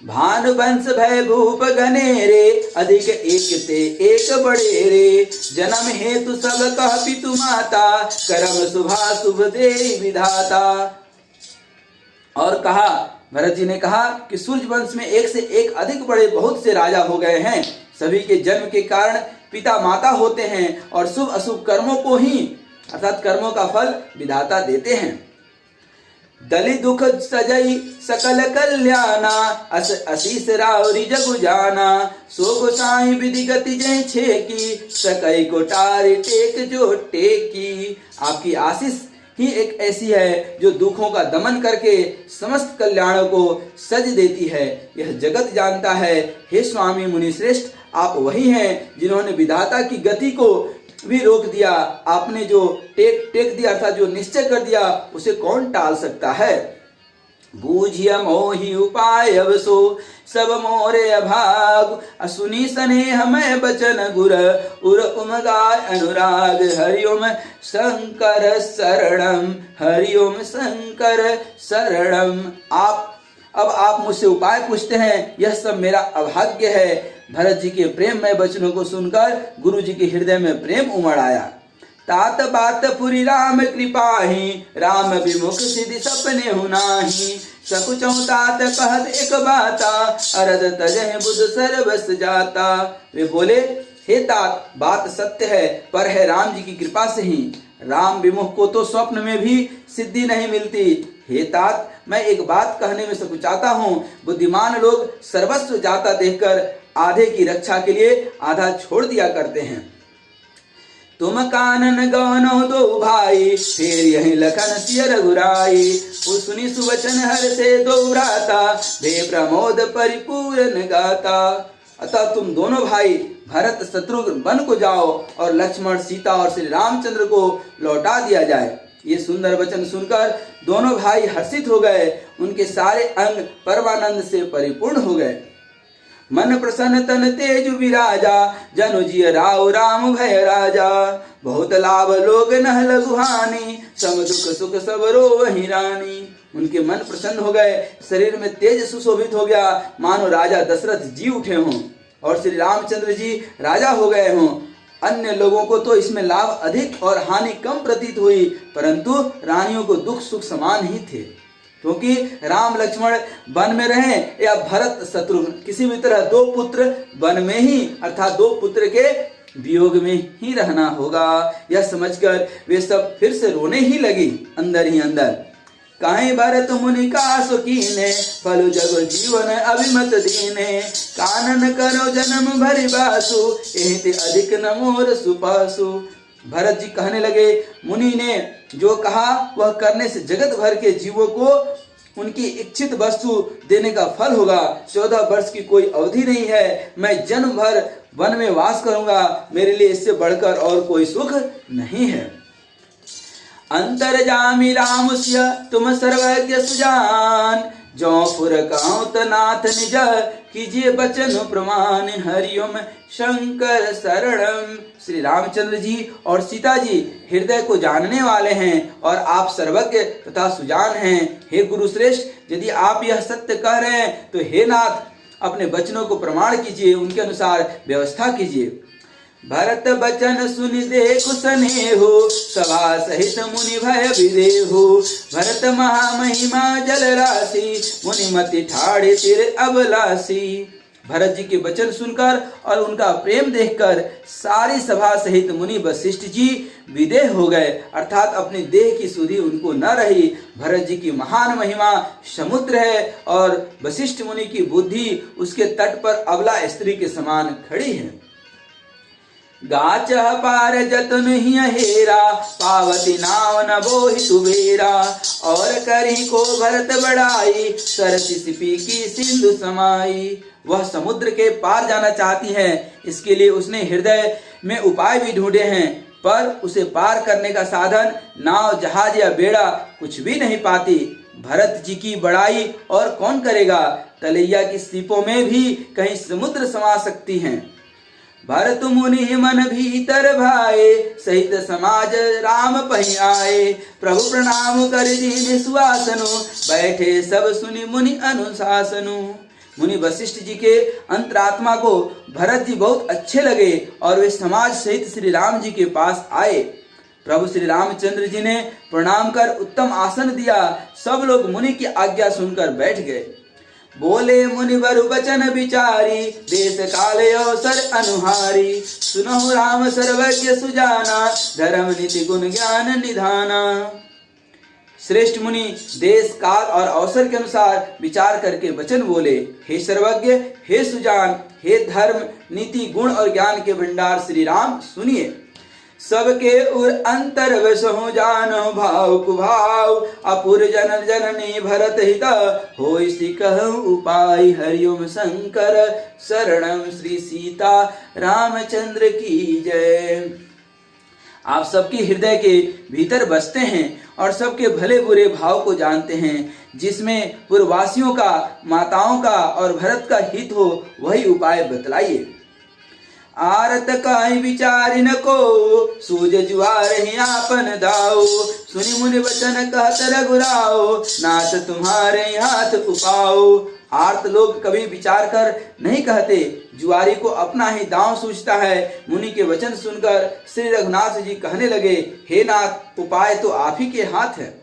भानुवंश भय भूप घनेरे, अधिक एक ते एक बड़े रे, जन्म हेतु सब कह पितु माता, करम शुभा शुभ दे विधाता। और कहा, भरत जी ने कहा कि सूर्य वंश में एक से एक अधिक बड़े बहुत से राजा हो गए हैं। सभी के जन्म के कारण पिता माता होते हैं और शुभ अशुभ कर्मों को ही अर्थात कर्मों का फल विधाता देते हैं। दलि दुख सजई सकल कल्याणा, असीस रावरी जगु जाना, सो गोसाई विधि गति जय छेकी, सकई कोटारी टेक जो टेकी। आपकी आशीष ही एक ऐसी है जो दुखों का दमन करके समस्त कल्याणों को सज देती है। यह जगत जानता है। हे स्वामी मुनिश्रेष्ठ, आप वही हैं जिन्होंने विधाता की गति को भी रोक दिया। आपने जो टेक दिया अर्थात जो निश्चय कर दिया, उसे कौन टाल सकता है। बूझिय मोहि उपाय अवसो, सब मोरे अभाग, असुनी स्नेह मैं बचन गुर, उर उमगाय अनुराग। हरिओम शंकर शरणम, हरिओम शंकर शरणम। अब आप मुझसे उपाय पूछते हैं, यह सब मेरा अभाग्य है। भरत जी के प्रेम में वचनों को सुनकर गुरु जी के हृदय में प्रेम उमड़ आया। तात बात पुरी राम कृपाही, राम विमुख सिद्धि सपने हुनाही, सकुचौ तात कहत एक बाता, अरद तजह बुध सर्वस जाता। वे बोले, हे तात, बात सत्य है, पर है राम जी की कृपा से ही। राम विमुख को तो स्वप्न में भी सिद्धि नहीं मिलती। हे तात, मैं एक बात कहने में सकुचाता हूँ। बुद्धिमान लोग सर्वस्व जाता देखकर आधे की रक्षा के लिए आधा छोड़ दिया करते हैं। तुम कानन गौनो दो भाई, फिर यही लखन सिय रघुराई, सुनी सुवचन हर से दो भ्राता, वे प्रमोद परिपूर्ण गाता। अतः तुम दोनों भाई भरत शत्रुघ्न वन को जाओ और लक्ष्मण सीता और श्री रामचंद्र को लौटा दिया जाए। ये सुंदर वचन सुनकर दोनों भाई हर्षित हो गए। उनके सारे अंग परमानंद से परिपूर्ण हो गए। मन प्रसन्न तन तेजु विराजा, जनु जिय राव राम भय राजा। बहुत लाभ लोग नह लघु हानि, सम दुख सुख सब रोवहि रानी। उनके मन प्रसन्न हो गए, शरीर में तेज सुशोभित हो गया, मानो राजा दशरथ जी उठे हों और श्री रामचंद्र जी राजा हो गए हों। अन्य लोगों को तो इसमें लाभ अधिक और हानि कम प्रतीत हुई, परंतु रानियों को दुख सुख समान ही थे, क्योंकि राम लक्ष्मण वन में रहे या भरत शत्रुघ्न, किसी भी तरह दो पुत्र वन में ही अर्थात दो पुत्र के वियोग में ही रहना होगा। यह समझकर वे सब फिर से रोने ही लगी अंदर ही अंदर। काहे भरत मुनि कासु कीने, फल जग जीवन अभिमत दीने। कानन करो जन्म भरि बासु, एहिते अधिक न मोर सुपासु। भरत जी कहने लगे, मुनि ने जो कहा वह करने से जगत भर के जीवों को उनकी इच्छित वस्तु देने का फल होगा। 14 वर्ष की कोई अवधि नहीं है। मैं जन्म भर वन में वास करूंगा, मेरे लिए इससे बढ़कर और कोई सुख नहीं है। अंतर्जामी राम सिय तुम सर्वज्ञ सुजान, जो पुर कहूत नाथ निज, कीजिए बचन प्रमाण। हरिओम शंकर शरणम। श्री रामचंद्र जी और सीता जी हृदय को जानने वाले हैं और आप सर्वज्ञ तथा सुजान हैं। हे गुरु श्रेष्ठ, यदि आप यह सत्य कह रहे हैं तो हे नाथ, अपने वचनों को प्रमाण कीजिए, उनके अनुसार व्यवस्था कीजिए। भरत बचन सुनि देखु सनेहु, सभा सहित मुनि भय विदेहु। भरत महामहिमा जल राशि, मुनि मति ठाड़े तिर अबलासी। भरत जी के वचन सुनकर और उनका प्रेम देखकर सारी सभा सहित मुनि वशिष्ठ जी विदेह हो गए, अर्थात अपनी देह की सुधि उनको न रही। भरत जी की महान महिमा समुद्र है और वशिष्ठ मुनि की बुद्धि उसके तट पर अबला स्त्री के समान खड़ी है। गाच पार जतन ही हेरा, पावती नाव न बोहि तुबेरा, और करी को भरत बढ़ाई, सरसी सिपी की सिंधु समाई। वह समुद्र के पार जाना चाहती है, इसके लिए उसने हृदय में उपाय भी ढूंढे हैं, पर उसे पार करने का साधन नाव, जहाज या बेड़ा कुछ भी नहीं पाती। भरत जी की बड़ाई और कौन करेगा? तलैया की सीपों में भी कहीं समुद्र समा सकती हैं। भरत मुनि मन भीतर भाए, सहित समाज राम पहि आए। प्रभु प्रणाम कर दीन सुआसनु, बैठे सब सुनि मुनि अनुशासनु। मुनि वशिष्ठ जी के अंतरात्मा को भरत जी बहुत अच्छे लगे और वे समाज सहित श्री राम जी के पास आए। प्रभु श्री रामचंद्र जी ने प्रणाम कर उत्तम आसन दिया। सब लोग मुनि की आज्ञा सुनकर बैठ गए। बोले मुनि वर बचन विचारी, देश काल अवसर अनुहारी। सुनो राम सर्वज्ञ सुजाना, धर्म नीति गुण ज्ञान निधाना। श्रेष्ठ मुनि देश काल और अवसर के अनुसार विचार करके वचन बोले। हे सर्वज्ञ, हे सुजान, हे धर्म नीति गुण और ज्ञान के भंडार श्री राम, सुनिए। सबके उर अंतर वसहु जानो, भाव कुभाव अपुर जन जननी भरत हित, होय सिकहु उपाय। हरिओम शंकर शरणम श्री सीता रामचंद्र की जय। आप सबके हृदय के भीतर बसते हैं और सबके भले बुरे भाव को जानते हैं। जिसमें पूर्ववासियों का, माताओं का और भरत का हित हो, वही उपाय बतलाइए। आरत काई विचारिन को, सूझ जुआर ही आपन दाओ। सुनि मुनि वचन कहत रघुराओ, नाथ तुम्हारे हाथ उपाओ। आर्त लोग कभी विचार कर नहीं कहते, जुआरी को अपना ही दांव सूझता है। मुनि के वचन सुनकर श्री रघुनाथ जी कहने लगे, हे नाथ, उपाय तो आप ही के हाथ है।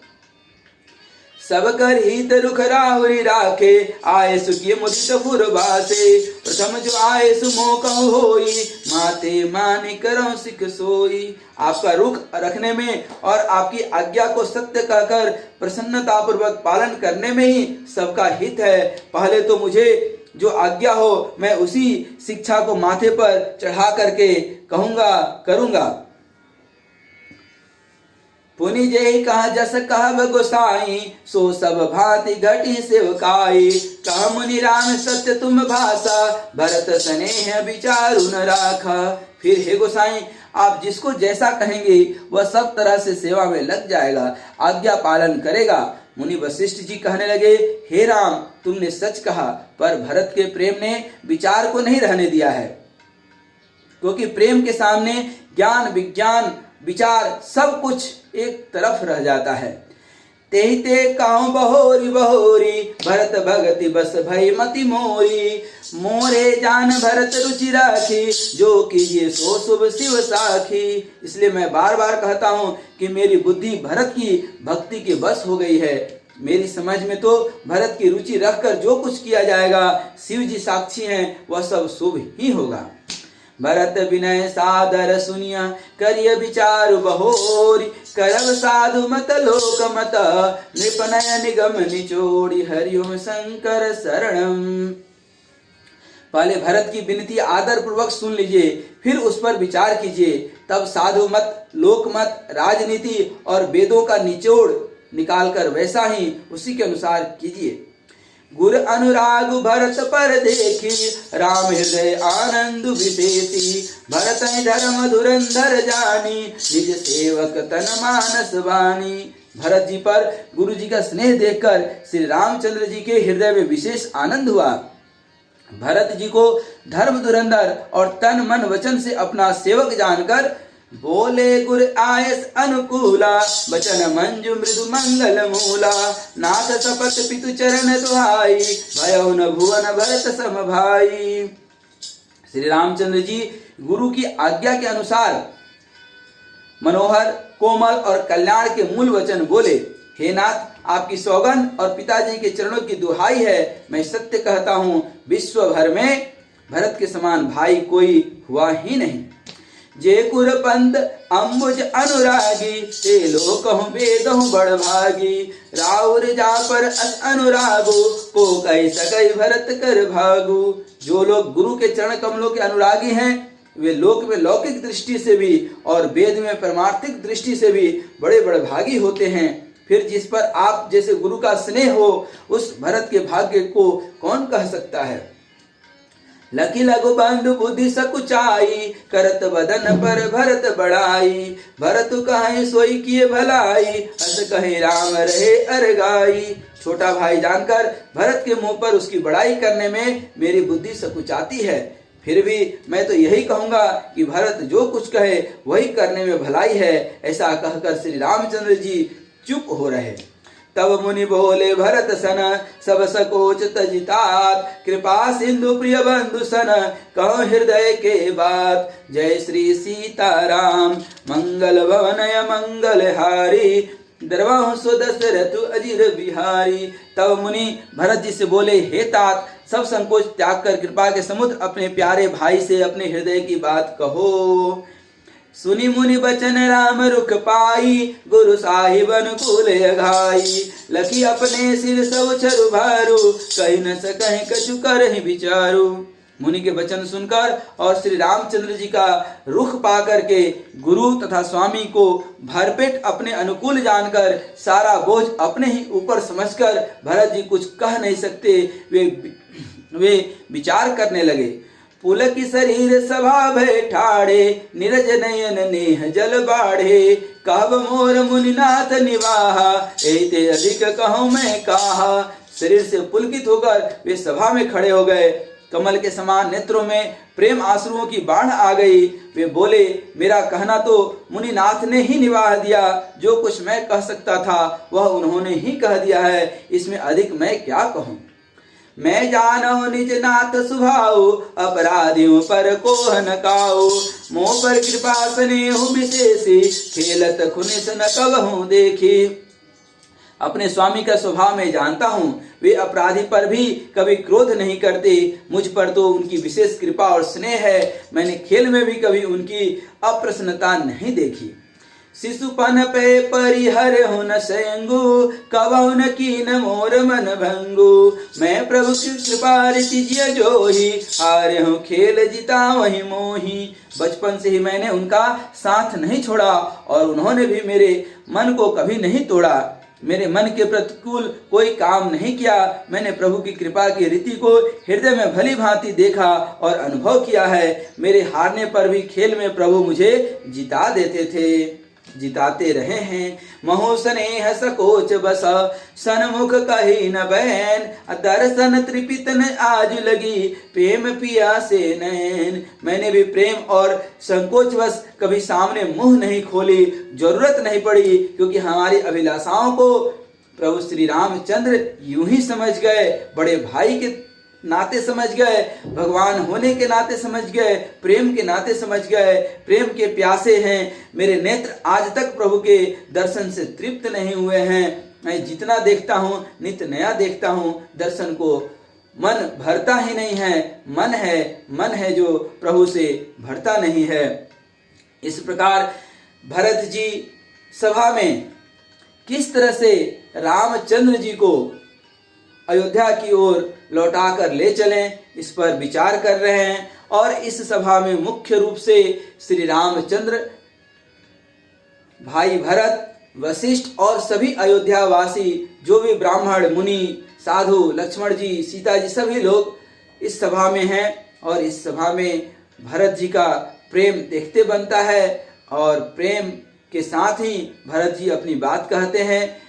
सब कर हित रुख राहुरी राखे, आए सुखी मुदित पुरवासे। प्रथम जो आए सुमोह कहु होई, माते मानि करो सिख सोई। आपका रुख रखने में और आपकी आज्ञा को सत्य कहकर प्रसन्नता पूर्वक पालन करने में ही सबका हित है। पहले तो मुझे जो आज्ञा हो, मैं उसी शिक्षा को माथे पर चढ़ा करके कहूंगा, करूंगा। पुनि जय कहा जस कहब गोसाई, सो सब भांति घटी सेवकाई। कहा मुनि राम सत्य तुम भाषा, भरत स्नेह विचारु न राखा। फिर हे गोसाई, आप जिसको जैसा कहेंगे वह सब तरह से सेवा में लग जाएगा, आज्ञा पालन करेगा। मुनि वशिष्ठ जी कहने लगे, हे राम, तुमने सच कहा, पर भरत के प्रेम ने विचार को नहीं रहने दिया है, क्योंकि प्रेम के सामने ज्ञान, विज्ञान, विचार सब कुछ एक तरफ रह जाता है। तेहि ते काहू बहोरी बहोरी, भरत भगति बस भई मति मोरी। मोरे जान भरत रुचि राखी, जो कीजिए सो शुभ शिव साखी। इसलिए मैं बार बार कहता हूँ कि मेरी बुद्धि भरत की भक्ति के बस हो गई है। मेरी समझ में तो भरत की रुचि रखकर जो कुछ किया जाएगा, शिव जी साक्षी हैं, वह सब शुभ ही होगा। भरत विनय सादर सुनिया, करिय विचार बहोरी। करब साधु मत लोक मत, नृपनय निगम निचोड़ी। हरिओम शंकर शरणम। पहले भरत की विनती आदर पूर्वक सुन लीजिए, फिर उस पर विचार कीजिए। तब साधु मत, लोक मत, राजनीति और वेदों का निचोड़ निकालकर वैसा ही उसी के अनुसार कीजिए। गुर अनुराग भरत पर देखी, राम हृदय आनंद विशेषी। भरत धर्म धुरंधर जानी, निज सेवक तन मानस वानी। भरत जी पर गुरु जी का स्नेह देखकर श्री रामचंद्र जी के हृदय में विशेष आनंद हुआ। भरत जी को धर्म धुरंधर और तन मन वचन से अपना सेवक जानकर बोले गुर आयस अनुकूला, वचन मंजु मृदु मंगल मूला। नाथ सपत पितु चरण दुहाई, भयो न भुवन भरत सम भाई। श्री रामचंद्र जी गुरु की आज्ञा के अनुसार मनोहर, कोमल और कल्याण के मूल वचन बोले। हे नाथ, आपकी सौगंध और पिताजी के चरणों की दुहाई है, मैं सत्य कहता हूँ, विश्व भर में भरत के समान भाई कोई हुआ ही नहीं। जे कुरपंत अंबुज अनुरागी, ते लोकहु वेदहु बड़ भागी। राउर जा पर अस अनुरागो, को कह सकई भरत कर भागु। जो लोग गुरु के चरण कमलों के अनुरागी हैं, वे लोक में लौकिक दृष्टि से भी और वेद में परमार्थिक दृष्टि से भी बड़े बड़े भागी होते हैं। फिर जिस पर आप जैसे गुरु का स्नेह हो, उस भरत के भाग्य को कौन कह सकता है। लखी लघु बंधु बुद्धि सकुचाई, करत बदन पर भरत बड़ाई। भरत कहे सोई किए भलाई, अस कहे राम रहे अरगाई। छोटा भाई जानकर भरत के मुंह पर उसकी बड़ाई करने में मेरी बुद्धि सकुचाती है। फिर भी मैं तो यही कहूंगा कि भरत जो कुछ कहे वही करने में भलाई है। ऐसा कहकर श्री रामचंद्र जी चुप हो रहे। तब मुनि बोले भरत सन, सब सकोच तजितात। कृपा सिंधु प्रिय बंधु सन, कहो हृदय के बात। जय श्री सीताराम, मंगल भवनय मंगल हारी। दरबाहु सो दशरथ अजिर बिहारी। तब मुनि भरत जी से बोले, हे तात, सब संकोच त्याग कर कृपा के समुद्र अपने प्यारे भाई से अपने हृदय की बात कहो। सुनि मुनि बचन राम रुख पाई, गुरु साहिब अनुकूल अघाई। लखी अपने सिर सब छरु भारू, कहीं न सकहि कछु करहि विचारू। मुनि के वचन सुनकर और श्री रामचंद्र जी का रुख पा करके गुरु तथा स्वामी को भरपेट अपने अनुकूल जानकर सारा बोझ अपने ही ऊपर समझकर भरत जी कुछ कह नहीं सकते। वे विचार करने लगे। पुलक शरीर सभा भय ठाड़े, निरज नयन नेह जल बाढ़े। कहब मोर मुनिनाथ निवाहा, एते अधिक कहूँ मैं काहा। शरीर से पुलकित होकर वे सभा में खड़े हो गए। कमल के समान नेत्रों में प्रेम आंसुओं की बाढ़ आ गई। वे बोले, मेरा कहना तो मुनिनाथ ने ही निवाह दिया। जो कुछ मैं कह सकता था वह उन्होंने ही कह दिया है, इसमें अधिक मैं क्या कहूँ। मैं जानो निज नाथ सुभाऊ, अपराधियों पर कोह न काऊ। मोह पर कृपा स्नेहु विशेषी, खेलत खुनिस न कबहु देखी। अपने स्वामी का स्वभाव मैं जानता हूँ, वे अपराधी पर भी कभी क्रोध नहीं करते। मुझ पर तो उनकी विशेष कृपा और स्नेह है। मैंने खेल में भी कभी उनकी अप्रसन्नता नहीं देखी। शिशुपन पे परिहर हुन सेंगु, कबहु न कीन मोर मन भंगु। मैं प्रभु की कृपा रीति जिय जोही, हारे हूँ खेल जीता वही मोही। बचपन से ही मैंने उनका साथ नहीं छोड़ा और उन्होंने भी मेरे मन को कभी नहीं तोड़ा। मेरे मन के प्रतिकूल कोई काम नहीं किया। मैंने प्रभु की कृपा की रीति को हृदय में भली भांति देखा और अनुभव किया है। मेरे हारने पर भी खेल में प्रभु मुझे जिता देते थे, जिताते रहे हैं। महु स्नेह सकोच बस, सन्मुख कही न बैन। दर्शन त्रिपित न आज लगी, प्रेम पिया से नैन। मैंने भी प्रेम और संकोच बस कभी सामने मुंह नहीं खोली। जरूरत नहीं पड़ी, क्योंकि हमारी अभिलाषाओं को प्रभु श्री रामचंद्र यूं ही समझ गए। बड़े भाई के नाते समझ गए, भगवान होने के नाते समझ गए, प्रेम के नाते समझ गए। प्रेम के प्यासे हैं। मेरे नेत्र आज तक प्रभु के दर्शन से तृप्त नहीं हुए हैं। मैं जितना देखता हूँ नित्य नया देखता हूँ, दर्शन को मन भरता ही नहीं है। मन है जो प्रभु से भरता नहीं है। इस प्रकार भरत जी सभा में किस तरह से रामचंद्र जी को अयोध्या की ओर लौटाकर ले चलें, इस पर विचार कर रहे हैं। और इस सभा में मुख्य रूप से श्री रामचंद्र, भाई भरत, वशिष्ठ और सभी अयोध्या वासी, जो भी ब्राह्मण, मुनि, साधु, लक्ष्मण जी, सीता जी, सभी लोग इस सभा में हैं। और इस सभा में भरत जी का प्रेम देखते बनता है और प्रेम के साथ ही भरत जी अपनी बात कहते हैं,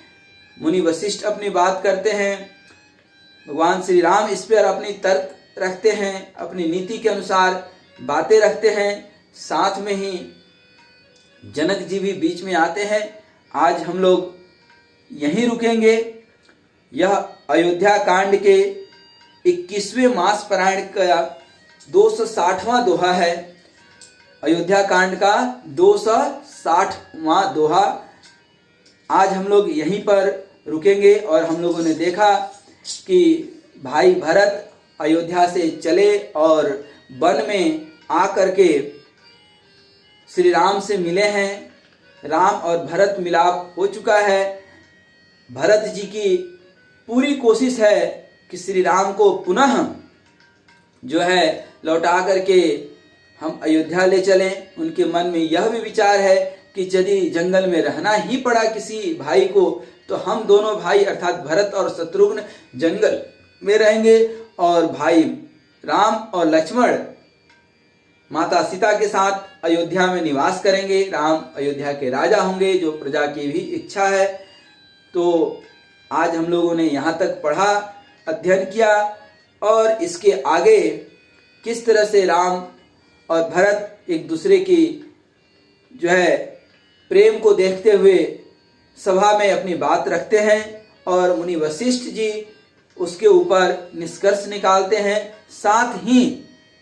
मुनि वशिष्ठ अपनी बात करते हैं, भगवान श्री राम इस पर अपनी तर्क रखते हैं, अपनी नीति के अनुसार बातें रखते हैं। साथ में ही जनक जी भी बीच में आते हैं। आज हम लोग यहीं रुकेंगे। यह अयोध्या कांड के 21वें मास पारायण का 260वां दोहा है। अयोध्या कांड का 260वां दोहा आज हम लोग यहीं पर रुकेंगे और हम लोगों ने देखा कि भाई भरत अयोध्या से चले और वन में आकर के श्री राम से मिले हैं। राम और भरत मिलाप हो चुका है। भरत जी की पूरी कोशिश है कि श्री राम को पुनः जो है लौटा करके हम अयोध्या ले चलें। उनके मन में यह भी विचार है कि यदि जंगल में रहना ही पड़ा किसी भाई को, तो हम दोनों भाई अर्थात भरत और शत्रुघ्न जंगल में रहेंगे और भाई राम और लक्ष्मण माता सीता के साथ अयोध्या में निवास करेंगे। राम अयोध्या के राजा होंगे, जो प्रजा की भी इच्छा है। तो आज हम लोगों ने यहाँ तक पढ़ा, अध्ययन किया और इसके आगे किस तरह से राम और भरत एक दूसरे की जो है प्रेम को देखते हुए सभा में अपनी बात रखते हैं और मुनि वशिष्ठ जी उसके ऊपर निष्कर्ष निकालते हैं। साथ ही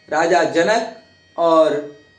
राजा जनक और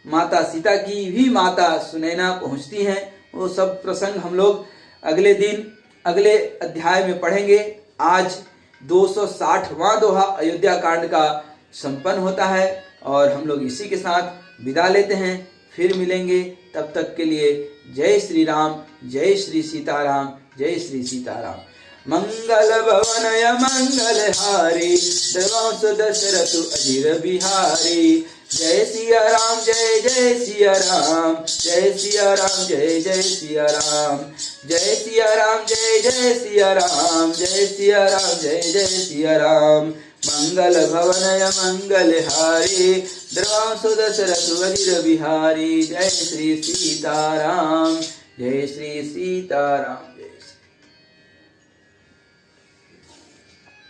माता सीता की भी माता सुनैना पहुंचती हैं। वो सब प्रसंग हम लोग अगले दिन अगले अध्याय में पढ़ेंगे। आज 260वां दोहा अयोध्या कांड का संपन्न होता है और हम लोग इसी के साथ विदा लेते हैं। फिर मिलेंगे, तब तक के लिए जय श्री राम, जय श्री सीताराम, जय श्री सीताराम। मंगल भवनय मंगल हारी, देवांश दशरथ अजीर बिहारी। जय सिया राम, जय जय सिया राम, जय सिया राम, जय जय सिया राम, जय सिया राम, जय जय सिया राम, जय सिया राम, जय जय सिया राम। मंगल भवनय मंगल हारी, देवांश दशरथ अजीर बिहारी। जय श्री सीताराम, जय श्री सीताराम।